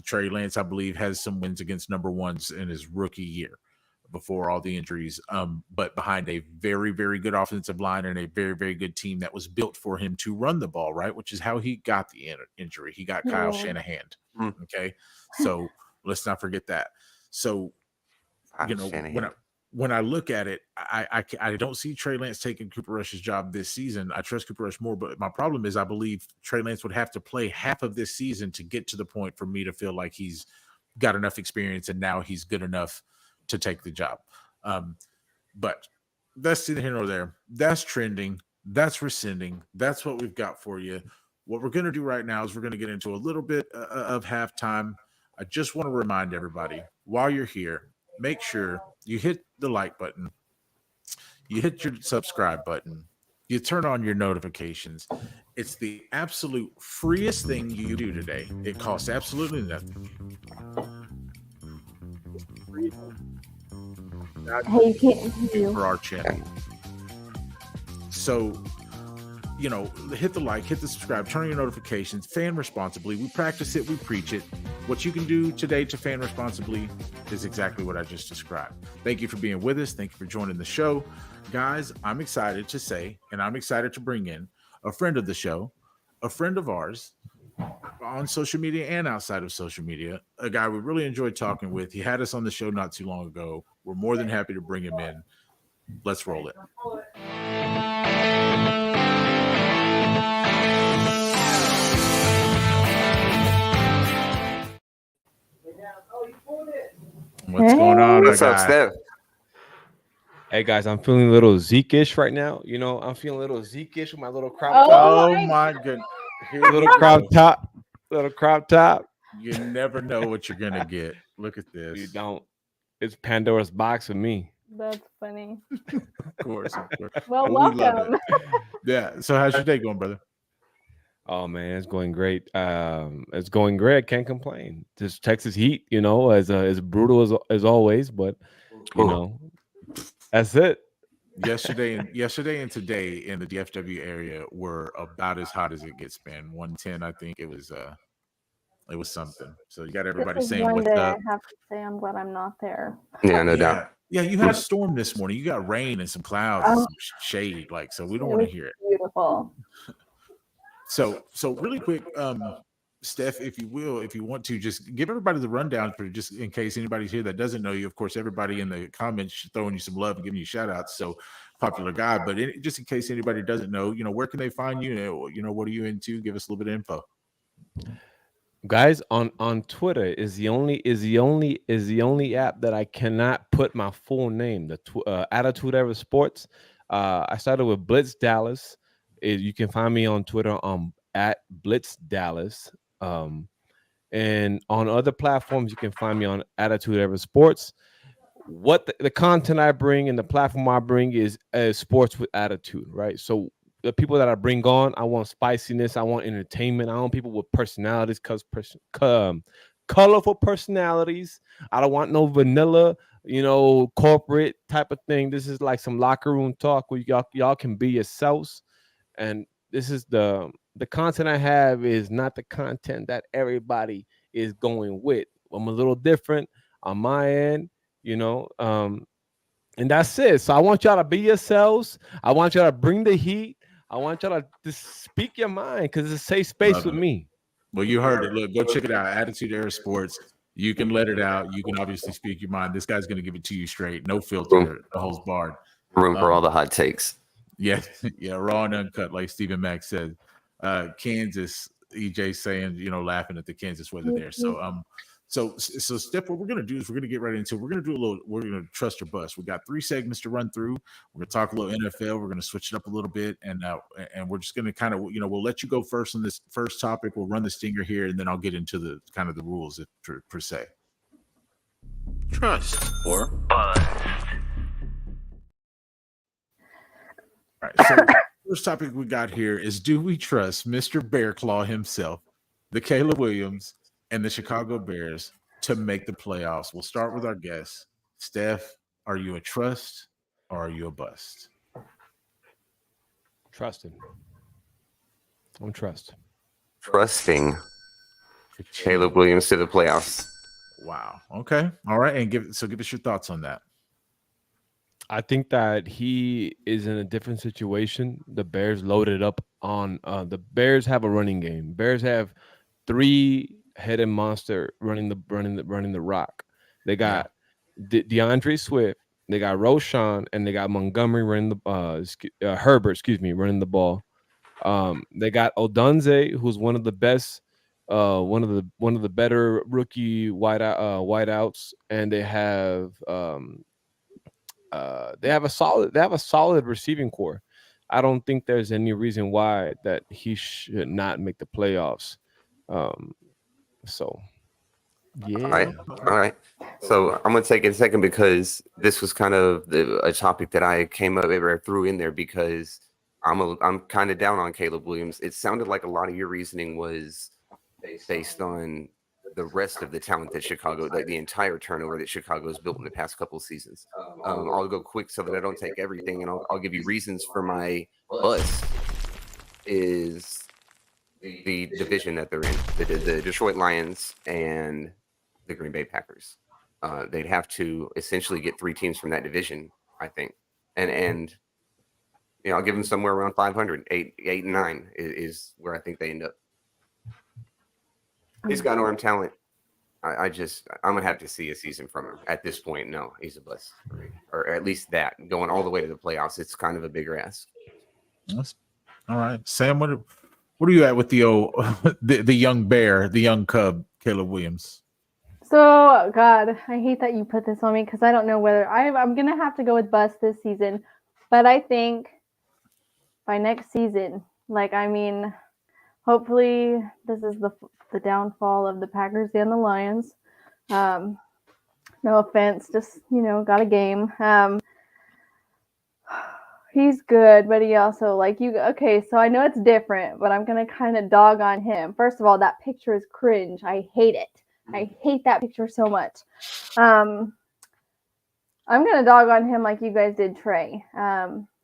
Trey Lance, I believe, has some wins against number ones in his rookie year before all the injuries, but behind a very, very good offensive line and a very, very good team that was built for him to run the ball, right? Which is how he got the injury. He got Kyle Shanahan. Okay. So let's not forget that. So, when I look at it, I don't see Trey Lance taking Cooper Rush's job this season. I trust Cooper Rush more, but my problem is I believe Trey Lance would have to play half of this season to get to the point for me to feel like he's got enough experience and now he's good enough to take the job. But that's neither here nor there. That's trending. That's rescinding. That's what we've got for you. What we're going to do right now is we're going to get into a little bit of halftime. I just want to remind everybody, while you're here, make sure you hit the like button, you hit your subscribe button, you turn on your notifications. It's the absolute freest thing you do today. It costs absolutely nothing. Hey, you can't hear For our channel. So, hit the like, hit the subscribe, turn on your notifications, fan responsibly. We practice it, we preach it. What you can do today to fan responsibly is exactly what I just described. Thank you for being with us. Thank you for joining the show. Guys, I'm excited to say, and I'm excited to bring in a friend of the show, a friend of ours on social media and outside of social media, a guy we really enjoyed talking with. He had us on the show not too long ago. We're more than happy to bring him in. Let's roll it. What's going on? What's up, Steph? Hey guys, I'm feeling a little Zeke-ish right now. I'm feeling a little Zeke-ish with my little crop top. Oh my goodness. Little crop top. You never know what you're gonna get. Look at this. You don't. It's Pandora's box with me. That's funny. Of course. Well, We love welcome. it. Yeah. So how's your day going, brother? Oh man, it's going great. It's going great. I can't complain. This Texas heat, as brutal as always, but that's it. Yesterday and today in the DFW area were about as hot as it gets, man. 110, I think it was something. So you got everybody saying one what's day up. I have to say I'm glad I'm not there. Yeah, no doubt. Yeah, you had a storm this morning. You got rain and some clouds and some shade, so we don't want to hear it. Beautiful. So really quick, Steph, if you want to, just give everybody the rundown for just in case anybody's here that doesn't know you. Of course, everybody in the comments throwing you some love and giving you shout outs. So popular guy, but just in case anybody doesn't know, where can they find you? What are you into? Give us a little bit of info. Guys, on Twitter is the only app that I cannot put my full name. The Attitude Era Sports. I started with Blitz Dallas. You can find me on Twitter at Blitz Dallas. And on other platforms, you can find me on Attitude Era Sports. What the content I bring and the platform I bring is sports with attitude, right? So the people that I bring on, I want spiciness, I want entertainment, I want people with personalities, colorful personalities. I don't want no vanilla, corporate type of thing. This is like some locker room talk where y'all can be yourselves. And this is the content I have is not the content that everybody is going with. I'm a little different on my end, and that's it. So I want y'all to be yourselves. I want y'all to bring the heat. I want y'all to just speak your mind because it's a safe space with me. Well, you heard it. Look, go check it out. Attitude Era Sports. You can let it out. You can obviously speak your mind. This guy's going to give it to you straight. No filter. The whole barred. Room for all the hot takes. Yeah, raw and uncut, like Stephen Mack said. Kansas, EJ saying, laughing at the Kansas weather there. So Steph, what we're gonna do is we're gonna get right into it. We're gonna trust or bust. We got 3 segments to run through. We're gonna talk a little NFL. We're gonna switch it up a little bit, and we're just gonna kind of, we'll let you go first on this first topic. We'll run the stinger here, and then I'll get into the kind of the rules per se. Trust or bust. All right. So first topic we got here is: do we trust Mr. Bear Claw himself, the Caleb Williams, and the Chicago Bears to make the playoffs? We'll start with our guest. Steph, are you a trust or are you a bust? Trust him. I'm trusting Caleb Williams to the playoffs. Wow. Okay. All right. And give us your thoughts on that. I think that he is in a different situation. The Bears loaded up on the Bears have a running game. Bears have three-headed monster running the rock. They got DeAndre Swift, they got Roshan, and they got Montgomery running the Herbert, excuse me, running the ball. They got Odunze, who's one of the best, one of the better rookie wideouts, and they have a solid receiving core. I don't think there's any reason why that he should not make the playoffs. So yeah. All right. So I'm gonna take it a second because this was kind of a topic that I came up or threw in there because I'm kind of down on Caleb Williams. It sounded like a lot of your reasoning was based on the rest of the talent that Chicago, like the entire turnover that Chicago has built in the past couple of seasons. I'll go quick so that I don't take everything, and I'll give you reasons for my bust. Is the division that they're in, the Detroit Lions and the Green Bay Packers. They'd have to essentially get three teams from that division, I think, and I'll give them somewhere around 500, 8 and 9 is where I think they end up. He's got arm talent. I'm gonna have to see a season from him at this point. No, he's a bust, or at least that going all the way to the playoffs. It's kind of a bigger ask. All right, Sam. What are you at with the the young bear, the young cub, Caleb Williams? So, God, I hate that you put this on me because I don't know whether I'm gonna have to go with bust this season, but I think by next season, hopefully this is the downfall of the Packers and the Lions. No offense, just got a game. He's good, but he also okay, so I know it's different, but I'm gonna kind of dog on him. First of all, that picture is cringe. I hate it. I hate that picture so much. I'm gonna dog on him like you guys did Trey.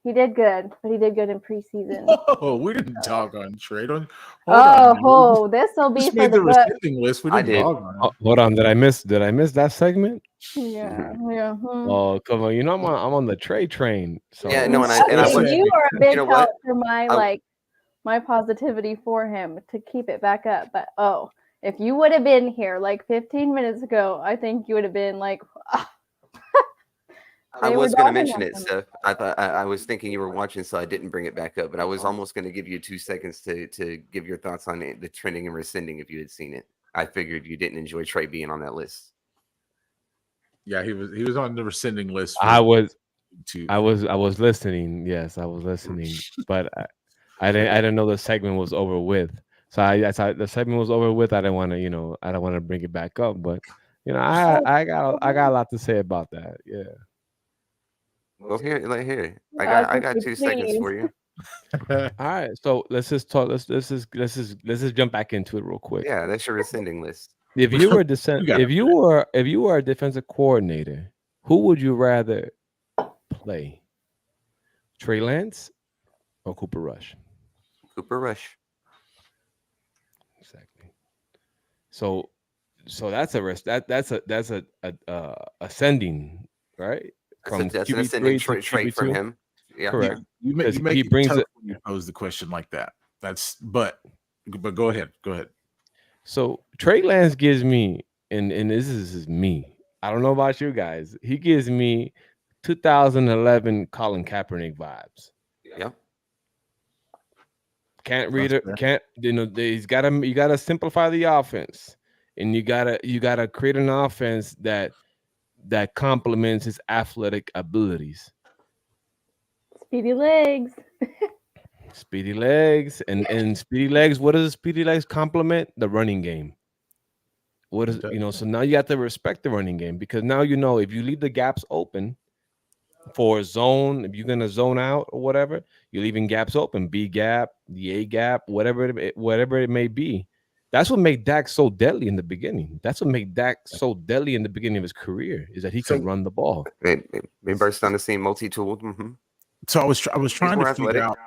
He did good, but he did good in preseason. Oh, we didn't dog on Trey. Hold on. This will be for the rescinding list. We didn't dog on him. Hold on, did I miss that segment? Yeah. Oh, come on! I'm on the Trey train. So. Yeah, no, you are a big help for my positivity for him to keep it back up. But if you would have been here like 15 minutes ago, I think you would have been like. I was going to mention it, Steph. I thought I was thinking you were watching, so I didn't bring it back up. But I was almost going to give you 2 seconds to give your thoughts on the trending and rescinding if you had seen it. I figured you didn't enjoy Trey being on that list. Yeah, he was on the rescinding list. I was listening. Yes, I was listening, but I didn't know the segment was over with. So I thought the segment was over with. I didn't want to bring it back up, but I got a lot to say about that. Yeah. Well, here. I got 2 seconds for you. All right, so let's just talk. Let's just jump back into it real quick. Yeah, that's your rescinding list. If you were if you were a defensive coordinator, who would you rather play? Trey Lance or Cooper Rush? Cooper Rush. Exactly. So that's a ascending, right? That's an ascending trait from him. Yeah, correct. You make it tough when you pose the question like that. But go ahead. So Trey Lance gives me, and this is me. I don't know about you guys. He gives me 2011 Colin Kaepernick vibes. Yeah. Can't read it. Can't you gotta simplify the offense, and you gotta create an offense that complements his athletic abilities. Speedy legs. Speedy legs and speedy legs. What does speedy legs complement? The running game. What is so now you have to respect the running game because now if you leave the gaps open for a zone, if you're gonna zone out or whatever, you're leaving gaps open, B gap, the A gap, whatever it may be. That's what made Dak so deadly in the beginning. That's what made Dak so deadly in the beginning of his career is that he could run the ball. They burst on the scene, multi-tooled. Mm-hmm. So I was trying to figure out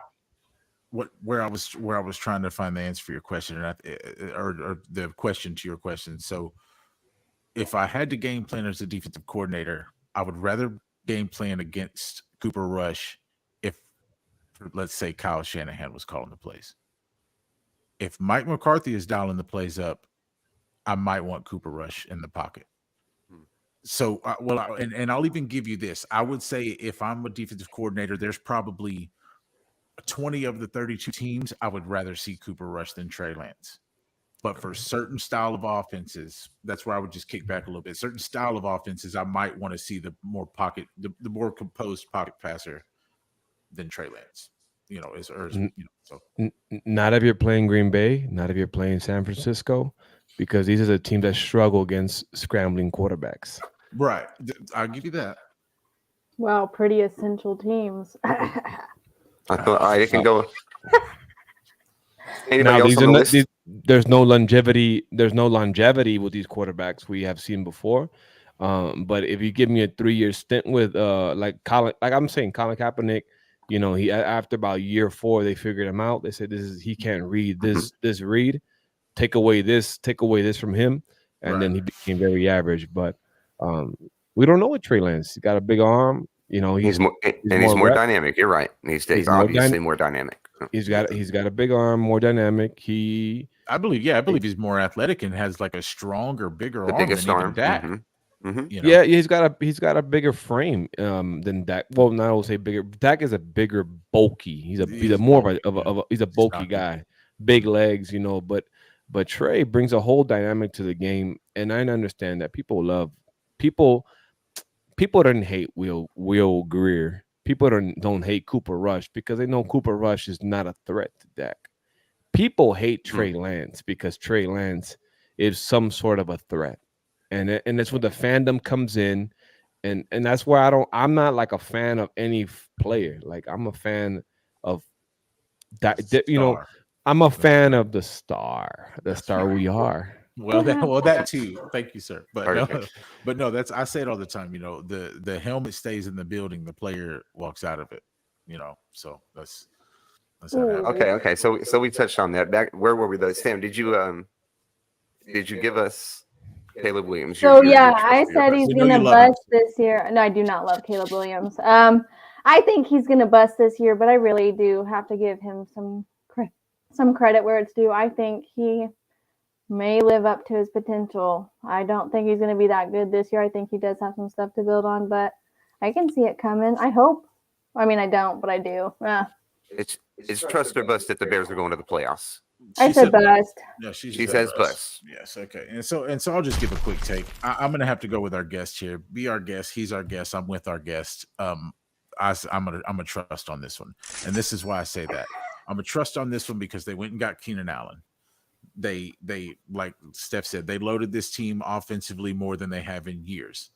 where I was trying to find the answer for your question, or the question to your question. So if I had to game plan as a defensive coordinator, I would rather game plan against Cooper Rush if, let's say, Kyle Shanahan was calling the plays. If Mike McCarthy is dialing the plays up, I might want Cooper Rush in the pocket. So, and I'll even give you this. I would say if I'm a defensive coordinator, there's probably 20 of the 32 teams, I would rather see Cooper Rush than Trey Lance. But for certain style of offenses, that's where I would just kick back a little bit. Certain style of offenses, I might want to see the more composed pocket passer than Trey Lance. So Not if you're playing Green Bay, not if you're playing San Francisco, because these are the teams that struggle against scrambling quarterbacks. Right. I'll give you that. Wow, pretty essential teams. I thought it can go. Now, there's no longevity. There's no longevity with these quarterbacks we have seen before. But if you give me a 3-year stint with like I'm saying Colin Kaepernick, he after about year 4 they figured him out. They said he can't read this read. Take away this from him, and then he became very average. But we don't know what Trey Lance. He got a big arm. He's more dynamic. You're right. He's obviously more dynamic. He's got a big arm, more dynamic. I believe he's more athletic and has like a stronger, bigger arm biggest than arm. Dak. Yeah, he's got a bigger frame than Dak. Well, not I will say bigger. Dak is a bigger, bulky. He's a more of a he's a bulky guy, big legs. But Trey brings a whole dynamic to the game, and I understand that people don't hate Will Greer. People don't hate Cooper Rush because they know Cooper Rush is not a threat to Dak. People hate Trey Lance because Trey Lance is some sort of a threat, and that's where the fandom comes in, and that's where I'm not like a fan of any player. Like I'm a fan of that. I'm a fan of the star we are. Well, that too. Thank you, sir. But no, that's I say it all the time. The helmet stays in the building, the player walks out of it. So that's how it happens. Okay. So we touched on that. Back where were we though? Sam, did you give us Caleb Williams? So I said he's gonna bust this year. No, I do not love Caleb Williams. I think he's gonna bust this year, but I really do have to give him some credit where it's due. I think he may live up to his potential. I don't think he's going to be that good this year. I think he does have some stuff to build on, but I can see it coming. I hope. I mean, I don't, but I do. It's trust or bust that the Bears are going to the playoffs. I said bust. Yeah, she says bust. Yes, okay. And so I'll just give a quick take. I'm going to have to go with our guest here. Be our guest. He's our guest. I'm with our guest. I'm gonna trust on this one, and this is why I say that. I'm gonna trust on this one because they went and got Keenan Allen. They like Steph said, they loaded this team offensively more than they have in years.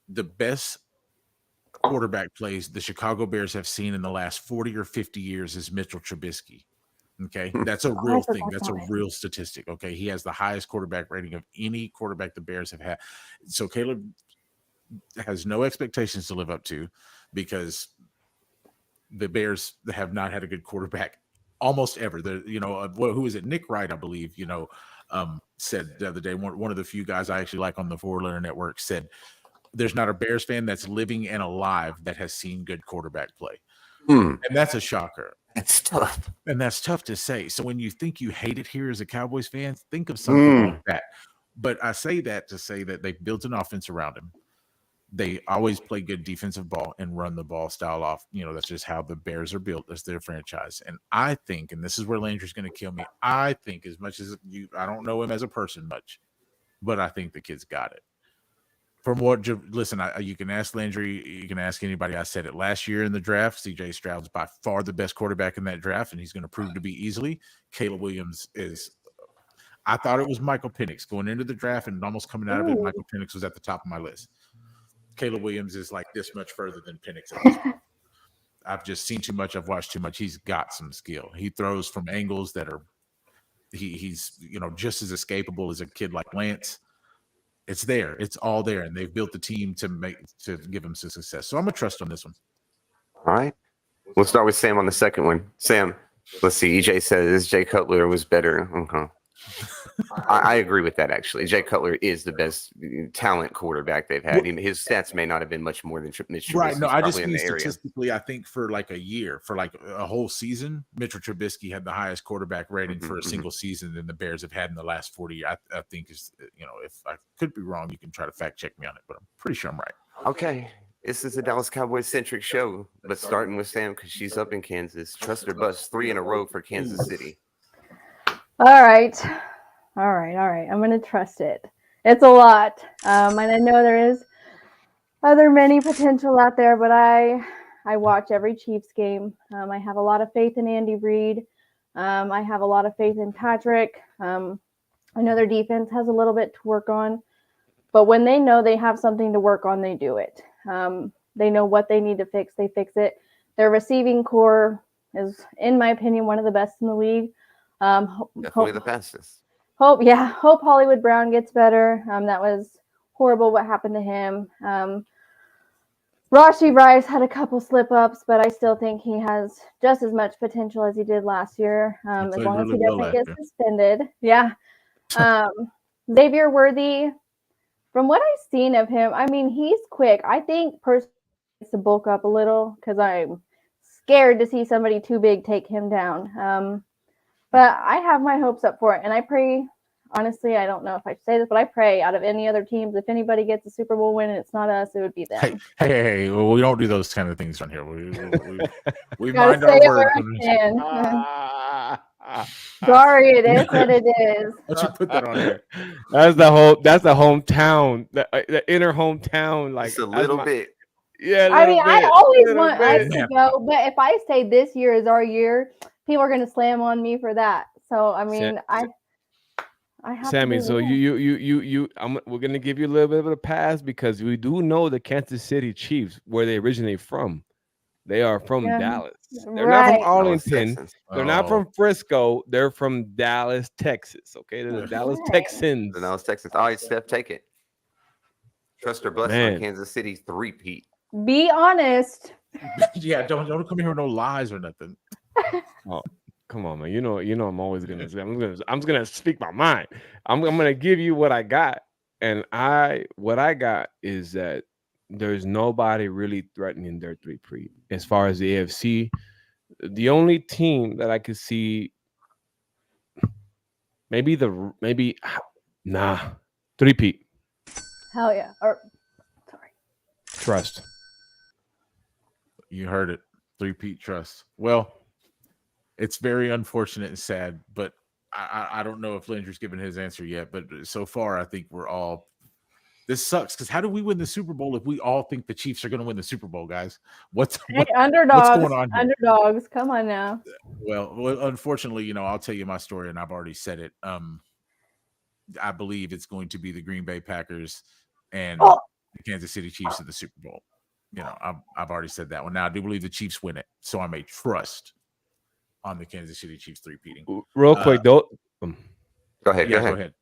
The best quarterback plays the Chicago Bears have seen in the last 40 or 50 years is Mitchell Trubisky. Okay, that's a real thing. That's a real statistic. Okay, he has the highest quarterback rating of any quarterback the Bears have had. So Caleb has no expectations to live up to because the Bears have not had a good quarterback almost ever. Who is it? Nick Wright, I believe, said the other day, one of the few guys I actually like on the Four Letter Network said, there's not a Bears fan that's living and alive that has seen good quarterback play. And that's a shocker. That's tough. And that's tough to say. So when you think you hate it here as a Cowboys fan, think of something like that. But I say that to say that they've built an offense around him. They always play good defensive ball and run the ball style off. That's just how the Bears are built. That's their franchise. And I think, and this is where Landry's going to kill me, I think as much as I don't know him as a person much, but I think the kid's got it. From what, listen, you can ask Landry, you can ask anybody. I said it last year in the draft. C.J. Stroud's by far the best quarterback in that draft, and he's going to prove to be easily. Caleb Williams is. I thought it was Michael Penix going into the draft, and almost coming out of it, Michael Penix was at the top of my list. Caleb Williams is like this much further than Penix. I've just seen too much. I've watched too much. He's got some skill. He throws from angles that are he's just as escapable as a kid like Lance. It's there. It's all there, and they've built the team to give him some success. So I'm gonna trust on this one. All right. We'll start with Sam on the second one. Sam, Let's see. EJ says Jay Cutler was better. Okay. I agree with that, actually. Jay Cutler is the best talent quarterback they've had. His stats may not have been much more than Mitch Trubisky's. Right. No, I just in mean the area. statistically, I think for like a year, for like a whole season, Mitchell Trubisky had the highest quarterback rating for a single season than the Bears have had in the last 40 years. I think is, if I could be wrong, you can try to fact check me on it, but I'm pretty sure I'm right. Okay. This is a Dallas Cowboys centric show, but starting with Sam because she's up in Kansas. Trust or bust, 3 in a row for Kansas City. All right. I'm going to trust it. It's a lot. And I know there is many potential out there, but I watch every Chiefs game. I have a lot of faith in Andy Reid. I have a lot of faith in Patrick. I know their defense has a little bit to work on, but when they know they have something to work on, they do it. They know what they need to fix. They fix it. Their receiving core is, in my opinion, one of the best in the league. Definitely the fastest. Hope Hollywood Brown gets better. That was horrible what happened to him. Rashee Rice had a couple slip-ups, but I still think he has just as much potential as he did last year, as long as he doesn't get suspended. Yeah. Xavier Worthy, from what I've seen of him, I mean, he's quick. I think personally he needs to bulk up a little because I'm scared to see somebody too big take him down. But I have my hopes up for it, and I pray, honestly, I don't know if I should say this, but I pray out of any other teams, if anybody gets a Super Bowl win and it's not us, it would be them. Hey, well, we don't do those kind of things on here. We mind our words. Sorry, it is what it is. Don't you put that on there? That's the hometown, the inner hometown, like just a little bit. Yeah, I mean, I always want us to go, but if I say this year is our year, people are going to slam on me for that. So I mean, I have Sammy. To so we're gonna give you a little bit of a pass because we do know the Kansas City Chiefs, where they originate from. They are from Dallas. They're not from Arlington. They're not from Frisco. They're from Dallas, Texas. Okay, they're the Dallas Texans. The Dallas Texans. All right, Steph, take it. Trust or bust on Kansas City's three-peat. Be honest. Yeah, don't come here with no lies or nothing. Oh, come on, man. You know, I'm always gonna say I'm gonna speak my mind. I'm gonna give you what I got, and what I got is that there's nobody really threatening their three-peat as far as the AFC. The only team that I could see, three-peat. Hell yeah. Trust. You heard it. Three-peat trust. Well, it's very unfortunate and sad, but I don't know if Landry's given his answer yet. But so far, I think this sucks because how do we win the Super Bowl if we all think the Chiefs are going to win the Super Bowl, guys? Underdogs. What's going on here? Underdogs. Come on now. Well, unfortunately, I'll tell you my story, and I've already said it. I believe it's going to be the Green Bay Packers and the Kansas City Chiefs in the Super Bowl. I've already said that one. Now I do believe the Chiefs win it, so I may trust on the Kansas City Chiefs three-peating. Real quick though. Go ahead. Go ahead.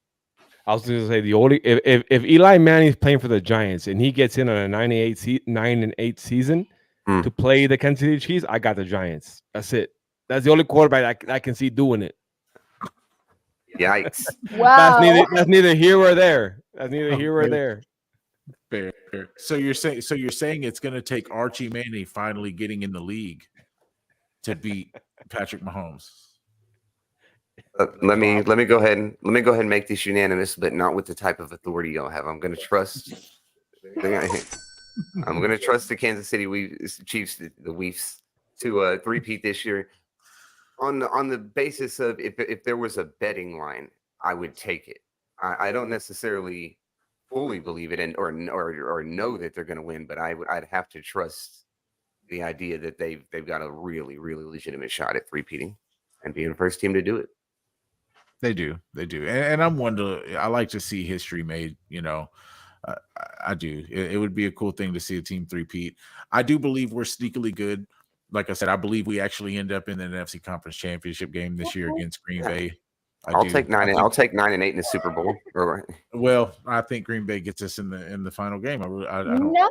I was going to say if Eli Manning's playing for the Giants and he gets in on a 9-8 season to play the Kansas City Chiefs, I got the Giants. That's it. That's the only quarterback I can see doing it. Yikes! Wow. That's neither here or there. That's neither here or there. Fair. So you're saying it's going to take Archie Manning finally getting in the league to beat Patrick Mahomes. Let me go ahead and make this unanimous, but not with the type of authority y'all have. I'm going to trust. I'm going to trust the Kansas City Chiefs, the Weefs, to three-peat this year. On the basis of if there was a betting line, I would take it. I don't necessarily fully believe it or know that they're going to win, but I'd have to trust the idea that they've got a really, really legitimate shot at three-peating and being the first team to do it. They do, and I'm one I like to see history made. I do. It would be a cool thing to see a team three-peat. I do believe we're sneakily good. Like I said, I believe we actually end up in the NFC Conference Championship game this year against Green Bay. I'll take 9. I'll take 9-8 in the Super Bowl. Well, I think Green Bay gets us in the final game. I don't. No.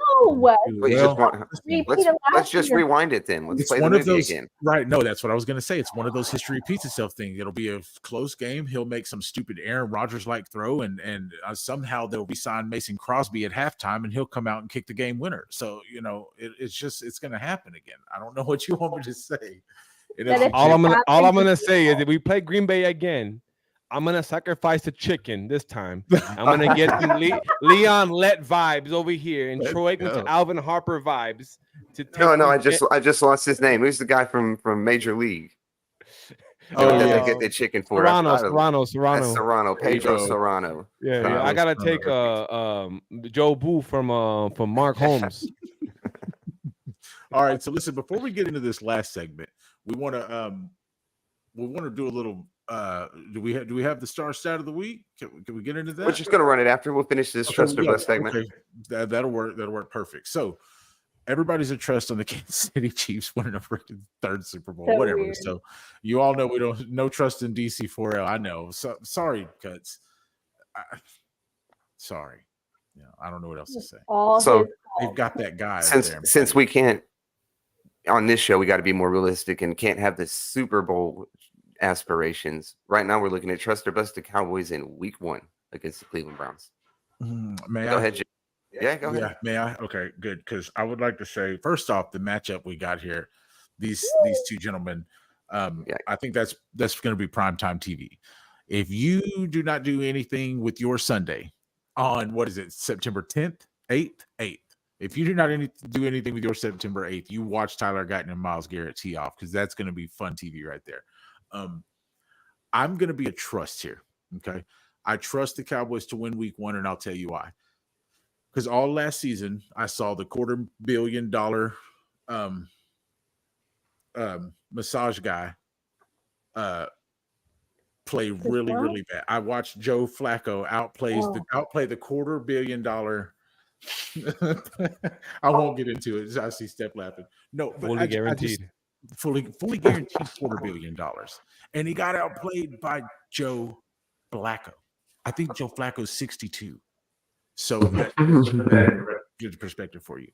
Let's just rewind it then. Let's play the movie again. Right? No, that's what I was going to say. It's one of those history repeats itself thing. It'll be a close game. He'll make some stupid Aaron Rodgers like throw, and somehow they'll be signed Mason Crosby at halftime, and he'll come out and kick the game winner. So it's going to happen again. I don't know what you want me to say. All I'm gonna say is if we play Green Bay again, I'm gonna sacrifice the chicken this time. I'm gonna get some Leon Lett vibes over here and Troy Alvin Harper vibes. No, I just lost his name. Who's the guy from Major League? They get the chicken for Serrano. Pedro Serrano. Yeah. I gotta take Joe Boo from Mark Holmes. All right, so listen, before we get into this last segment, we want to do a little. Do we have the star stat of the week? Can we get into that? We're just going to run it after. We'll finish this trust or bust segment. Okay. That'll work perfect. So everybody's a trust on the Kansas City Chiefs winning a freaking third Super Bowl, whatever. Weird. So you all know we don't no trust in DC4L. I know. So sorry, Cuts. Sorry. I don't know what else to say. So they've got that guy. Since we can't. On this show, we got to be more realistic and can't have the Super Bowl aspirations. Right now, we're looking at trust or bust the Cowboys in Week 1 against the Cleveland Browns. Go ahead, Jim. Yeah, go ahead. Yeah, may I? Okay, good. Because I would like to say, first off, the matchup we got here, these two gentlemen, I think that's going to be primetime TV. If you do not do anything with your Sunday on September 10th, 8th. If you do not do anything with your September 8th, you watch Tyler Guyton and Myles Garrett tee off because that's going to be fun TV right there. I'm going to be a trust here. Okay. I trust the Cowboys to win Week 1, and I'll tell you why. Because all last season, I saw the $250 million massage guy play really, really bad. I watched Joe Flacco outplay the $250 million. I won't get into it. I see Steph laughing. No, but fully guaranteed. Fully guaranteed $250 million. And he got outplayed by Joe Flacco. I think Joe Flacco's 62. So that gives perspective for you.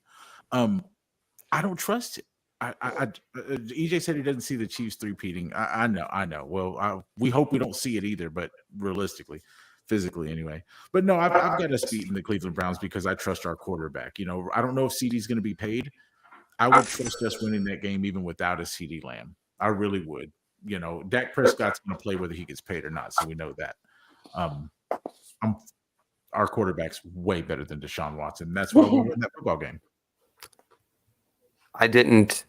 I don't trust it. EJ said he doesn't see the Chiefs three-peating. I know. Well, we hope we don't see it either, but realistically, physically anyway. But no, I've got us beating the Cleveland Browns because I trust our quarterback. I don't know if CD's going to be paid. I would trust us winning that game even without a CD Lamb. I really would. Dak Prescott's going to play whether he gets paid or not, so we know that. Our quarterback's way better than Deshaun Watson. That's why we win that football game. I didn't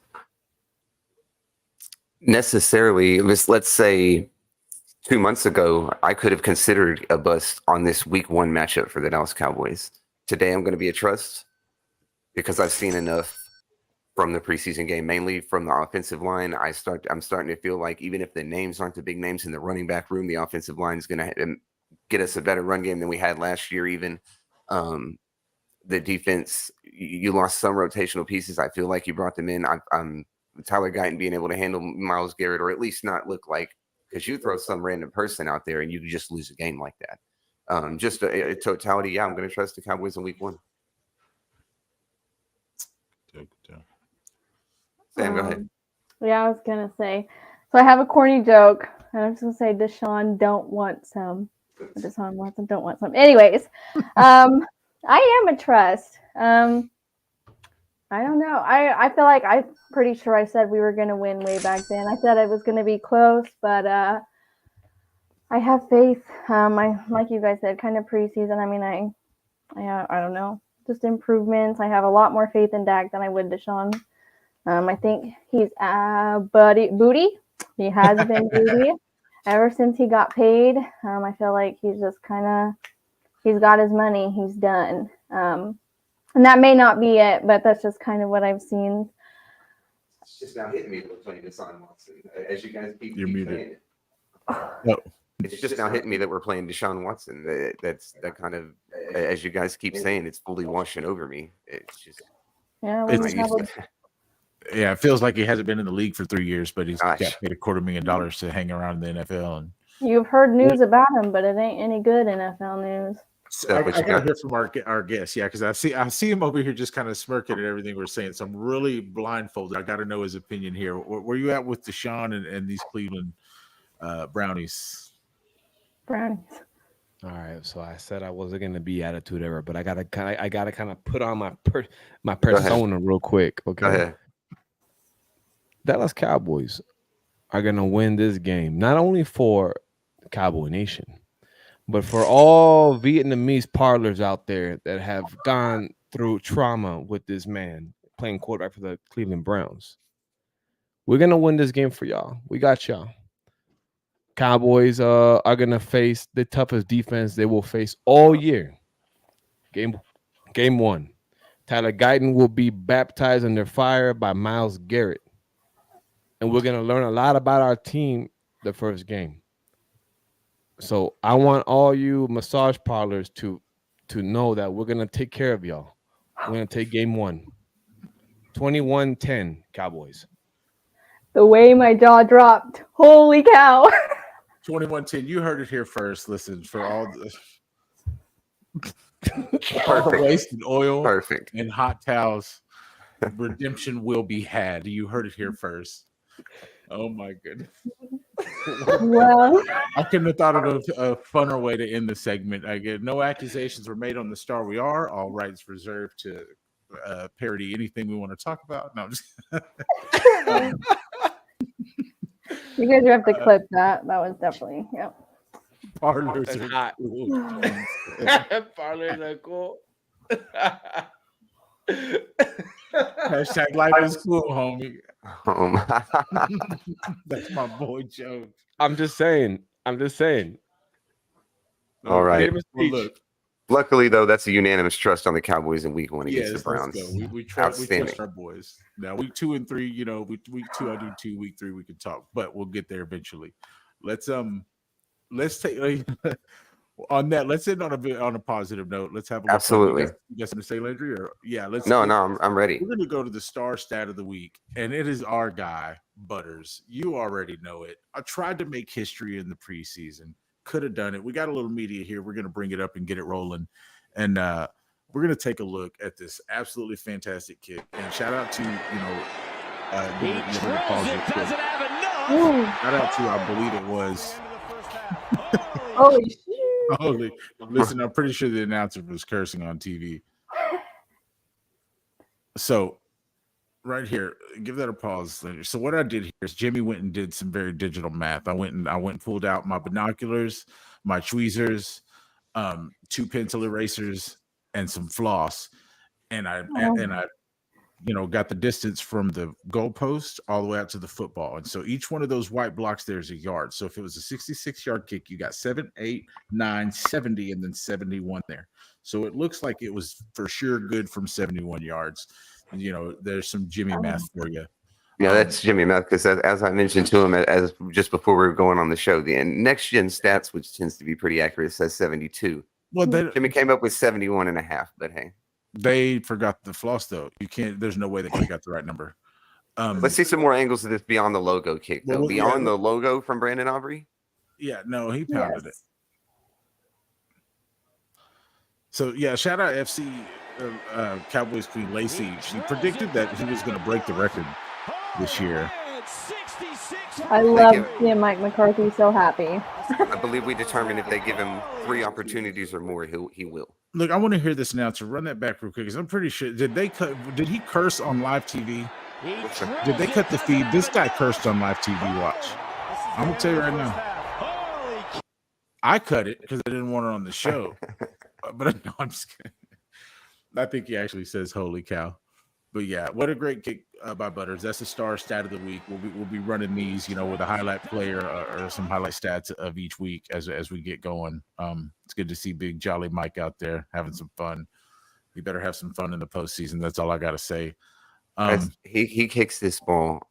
necessarily, let's say 2 months ago, I could have considered a bust on this Week 1 matchup for the Dallas Cowboys. Today, I'm going to be a trust because I've seen enough from the preseason game, mainly from the offensive line. I'm starting to feel like even if the names aren't the big names in the running back room, the offensive line is going to get us a better run game than we had last year. Even the defense, you lost some rotational pieces. I feel like you brought them in. I'm Tyler Guyton being able to handle Myles Garrett, or at least not look like, because you throw some random person out there and you just lose a game like that. Just a totality. Yeah, I'm going to trust the Cowboys in Week 1. Sam, go ahead. Yeah, I was going to say. So I have a corny joke. And I'm just going to say Deshaun don't want some. Deshaun Watson don't want some. Anyways, I am a trust. I don't know. I feel like I'm pretty sure I said we were going to win way back then. I said it was going to be close, but I have faith. Like you guys said, kind of preseason. I mean, I don't know, just improvements. I have a lot more faith in Dak than I would Deshaun. I think he's booty. He has been booty ever since he got paid. I feel like he's just he's got his money. He's done. And that may not be it, but that's just kind of what I've seen. It's just now hitting me with playing Deshaun Watson. As you guys keep muted. No. It's just now hitting me that we're playing Deshaun Watson. That's that kind of, as you guys keep saying, it's fully washing over me. It's just. Yeah, it feels like he hasn't been in the league for 3 years, but he's got paid $250,000 to hang around in the NFL. And You've heard news about him, but it ain't any good NFL news. So I gotta hear from our guest, yeah, because I see him over here just kind of smirking at everything we're saying. So I'm really blindfolded. I got to know his opinion here. Where you at with Deshaun and these Cleveland Brownies? Brownies. All right, so I said I wasn't gonna be attitude era, but I gotta kind of put on my persona real quick. Okay, Go ahead. Dallas Cowboys are gonna win this game, not only for Cowboy Nation, but for all Vietnamese parlors out there that have gone through trauma with this man playing quarterback for the Cleveland Browns. We're gonna win this game for y'all. We got y'all. Cowboys are gonna face the toughest defense they will face all year. Game one. Tyler Guyton will be baptized under fire by Myles Garrett. And we're gonna learn a lot about our team the first game. So I want all you massage parlors to know that we're gonna take care of y'all. We're gonna take game one. 21-10 Cowboys. The way my jaw dropped. Holy cow. 21-10. You heard it here first. Listen, for all the Perfect. wasted oil Perfect. and hot towels, redemption will be had. You heard it here first. Oh my goodness. Well, I couldn't have thought of a funner way to end the segment. I get no accusations were made on the Star We Are. All rights reserved to parody anything we want to talk about. No, I'm just you guys have to clip that. That was definitely, yep. parlors That's are hot. cool. Parlors are cool. Hashtag life is cool, homie. That's my boy Joe. I'm just saying. All right. Well, look, Luckily, though, that's a unanimous trust on the Cowboys in week one against the yes, Browns. let's go. We trust our boys. Now, week 2 and 3, week 2 I do 2, week 3 we can talk, but we'll get there eventually. Let's take on that. Let's end on a positive note. Let's have a Absolutely. You got something to say, Landry? Or yeah, let's. No, I'm ready. We're gonna go to the star stat of the week, and it is our guy Butters. You already know it. I tried to make history in the preseason. Could have done it. We got a little media here. We're gonna bring it up and get it rolling, and we're gonna take a look at this absolutely fantastic kick. And shout out to shout out to I believe it was. Holy shit. Holy, listen, I'm pretty sure the announcer was cursing on TV. So, right here, give that a pause. So, what I did here is Jimmy went and did some very digital math. I went and pulled out my binoculars, my tweezers, 2 pencil erasers, and some floss, and I got the distance from the goalpost all the way out to the football. And so each one of those white blocks there is a yard. So if it was a 66-yard kick, you got 7, 8, 9, 70, and then 71 there. So it looks like it was for sure good from 71 yards. There's some Jimmy math for you. Yeah, that's Jimmy math because as I mentioned to him as just before we were going on the show, the next gen stats, which tends to be pretty accurate, says 72. Well, Jimmy came up with 71 and a half, but hey. They forgot the floss, though. You can't. There's no way they could have got the right number. Let's see some more angles of this beyond the logo kick, though. Beyond the logo from Brandon Aubrey? Yeah, no, he pounded it. So, yeah, shout out FC Cowboys Queen Lacey. She predicted that he was going to break the record this year. I love seeing Mike McCarthy so happy. I believe we determined if they give him 3 opportunities or more, he will. Look, I want to hear this announcer. Run that back real quick because I'm pretty sure. Did he curse on live TV? Did they cut the feed? This guy cursed on live TV. Watch. I'm gonna tell you right now. I cut it because I didn't want it on the show. But no, I'm just kidding. I think he actually says "Holy cow." But yeah, what a great kick by Butters. That's the star stat of the week. We'll be running these, with a highlight player or some highlight stats of each week as we get going. It's good to see Big Jolly Mike out there having some fun. We better have some fun in the postseason. That's all I got to say. He kicks this ball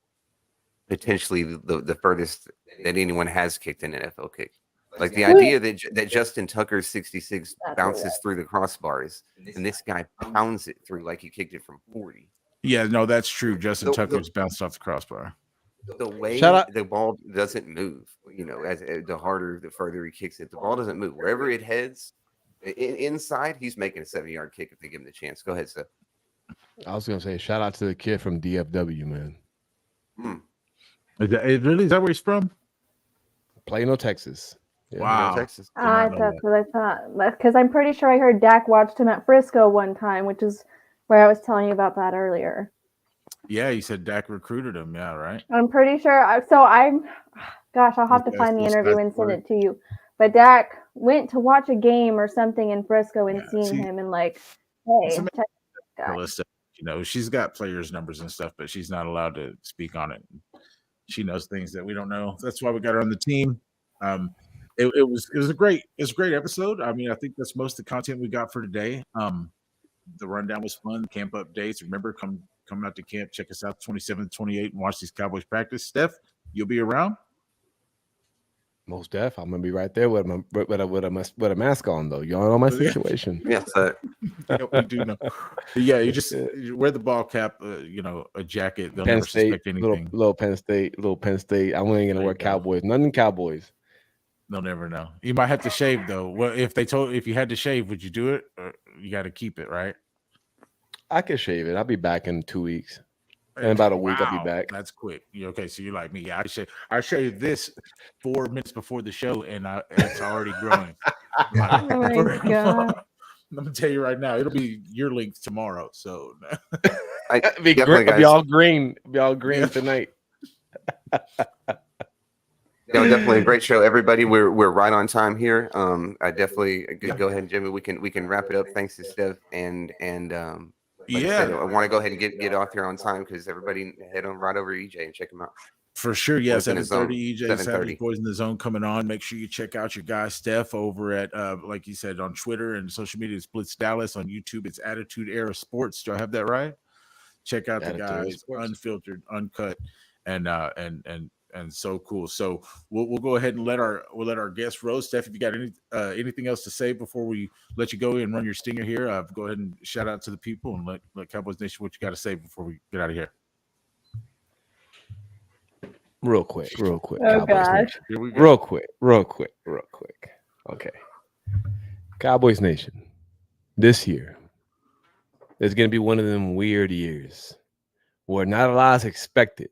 potentially the furthest that anyone has kicked an NFL kick. Like the idea that Justin Tucker's 66 bounces through the crossbars and this guy pounds it through like he kicked it from 40. Yeah, no, that's true. Justin Tucker's bounced off the crossbar. the way Shout out. the ball doesn't move, as the further he kicks it, the ball doesn't move. Wherever it heads, inside, he's making a 7-yard kick if they give him the chance. Go ahead, Steph. I was gonna say shout out to the kid from DFW, man. Is that where he's from? Plano, Texas. Yeah. Wow. Texas. That's what I thought. Because I'm pretty sure I heard Dak watched him at Frisco one time, which is where I was telling you about that earlier. Yeah, you said Dak recruited him. Yeah, right. I'm pretty sure. Gosh, I'll have to find the interview and send it to you. But Dak went to watch a game or something in Frisco and seen him and hey, check this guy. She's got players' numbers and stuff, but she's not allowed to speak on it. She knows things that we don't know. That's why we got her on the team. It was a great episode. I mean, I think that's most of the content we got for today. The rundown was fun. Camp updates. Remember, come out to camp. Check us out 27th, 28th, and watch these Cowboys practice. Steph, you'll be around. Most def. I'm gonna be right there with a mask on though. Y'all know my situation. Yes, sir. We do know. But yeah, you just wear the ball cap. A jacket. They'll Penn never State, suspect anything. little Penn State. I'm only gonna wear Cowboys. Nothing Cowboys. They'll never know. You might have to shave though. Well, if you had to shave, would you do it? Or you got to keep it, right? I can shave it. I'll be back in 2 weeks. In about a week, I'll be back. That's quick. Okay, so you're like me. Yeah, I shaved this 4 minutes before the show, and it's already growing. Oh my God. I'm gonna tell you right now, it'll be your length tomorrow. So be all green. Be all green tonight. Definitely a great show, everybody. We're right on time here. I definitely go ahead, Jimmy. We can wrap it up. Thanks to Steph and like I said, I want to go ahead and get off here on time because everybody head on right over to EJ and check him out. For sure, yeah. 7:30 EJ, 7:30. Boys in the Zone coming on. Make sure you check out your guy Steph over at like you said on Twitter and social media. It's Blitz Dallas. On YouTube, it's Attitude Era Sports. Do I have that right? Check out the guys, unfiltered, uncut, and so cool. So we'll go ahead and let our guests roast. Steph, if you got anything else to say before we let you go and run your stinger here, go ahead and shout out to the people and let Cowboys Nation what you got to say before we get out of here. Real quick. Oh gosh. Real quick. Okay. Cowboys Nation. This year is going to be one of them weird years where not a lot is expected,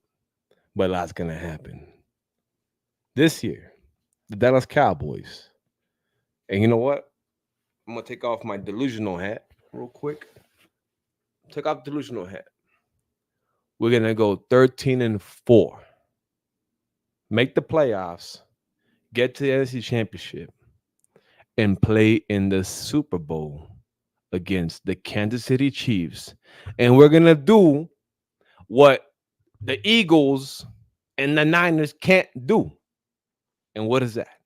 but a lot's going to happen. This year, the Dallas Cowboys. And you know what? I'm going to take off my delusional hat real quick. Take off the delusional hat. We're going to go 13-4. Make the playoffs, get to the NFC Championship, and play in the Super Bowl against the Kansas City Chiefs. And we're going to do what the Eagles and the Niners can't do. And what is that?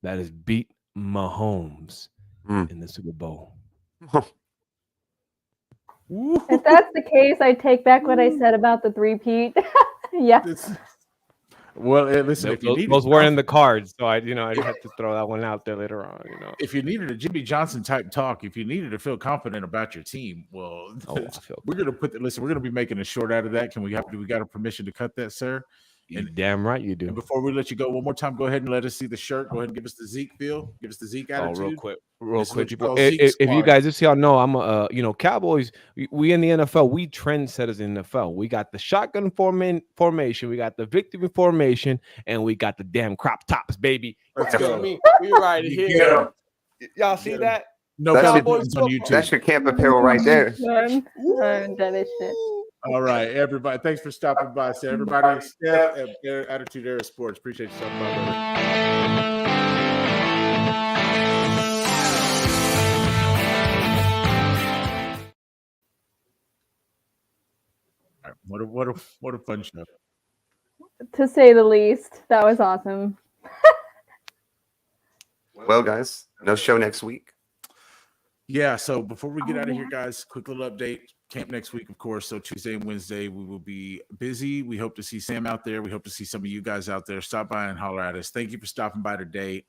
That is beat Mahomes in the Super Bowl. If that's the case, I take back what I said about the three-peat. Yeah. Well, listen, if you those were in the cards, so I have to throw that one out there later on. If you needed a Jimmy Johnson type talk, if you needed to feel confident about your team, well, we're gonna we're gonna be making a short out of that. We got a permission to cut that, sir? And damn right you do. And before we let you go, one more time, go ahead and let us see the shirt. Go ahead and give us the Zeke feel. Give us the Zeke attitude. Real quick. If you guys just y'all know, I'm Cowboys. We in the NFL. We trendsetters in the NFL. We got the shotgun formation. We got the victory formation, and we got the damn crop tops, baby. Let's go. We right here. Y'all see that? No Cowboys on YouTube. That's your camp apparel right there. That is shit. All right, everybody. Thanks for stopping by. So everybody, Steph at Attitude Era Sports. Appreciate you stopping by, brother. All right, what a fun show. To say the least, that was awesome. Well, guys, no show next week. Yeah, so before we get out of here, guys, quick little update. Camp next week, of course. So Tuesday and Wednesday, we will be busy. We hope to see Sam out there. We hope to see some of you guys out there. Stop by and holler at us. Thank you for stopping by today.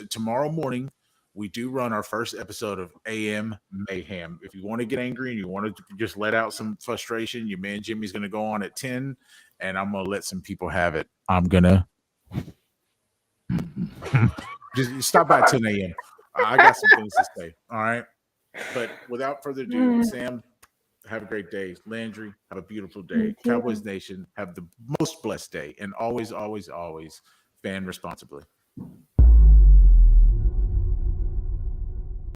Tomorrow morning, we do run our first episode of AM Mayhem. If you want to get angry and you want to just let out some frustration, your man Jimmy's going to go on at 10, and I'm going to let some people have it. I'm going to just stop by at 10 a.m. I got some things to say. All right. But without further ado, Sam, have a great day. Landry, have a beautiful day. Cowboys Nation, have the most blessed day. And always, always, always fan responsibly.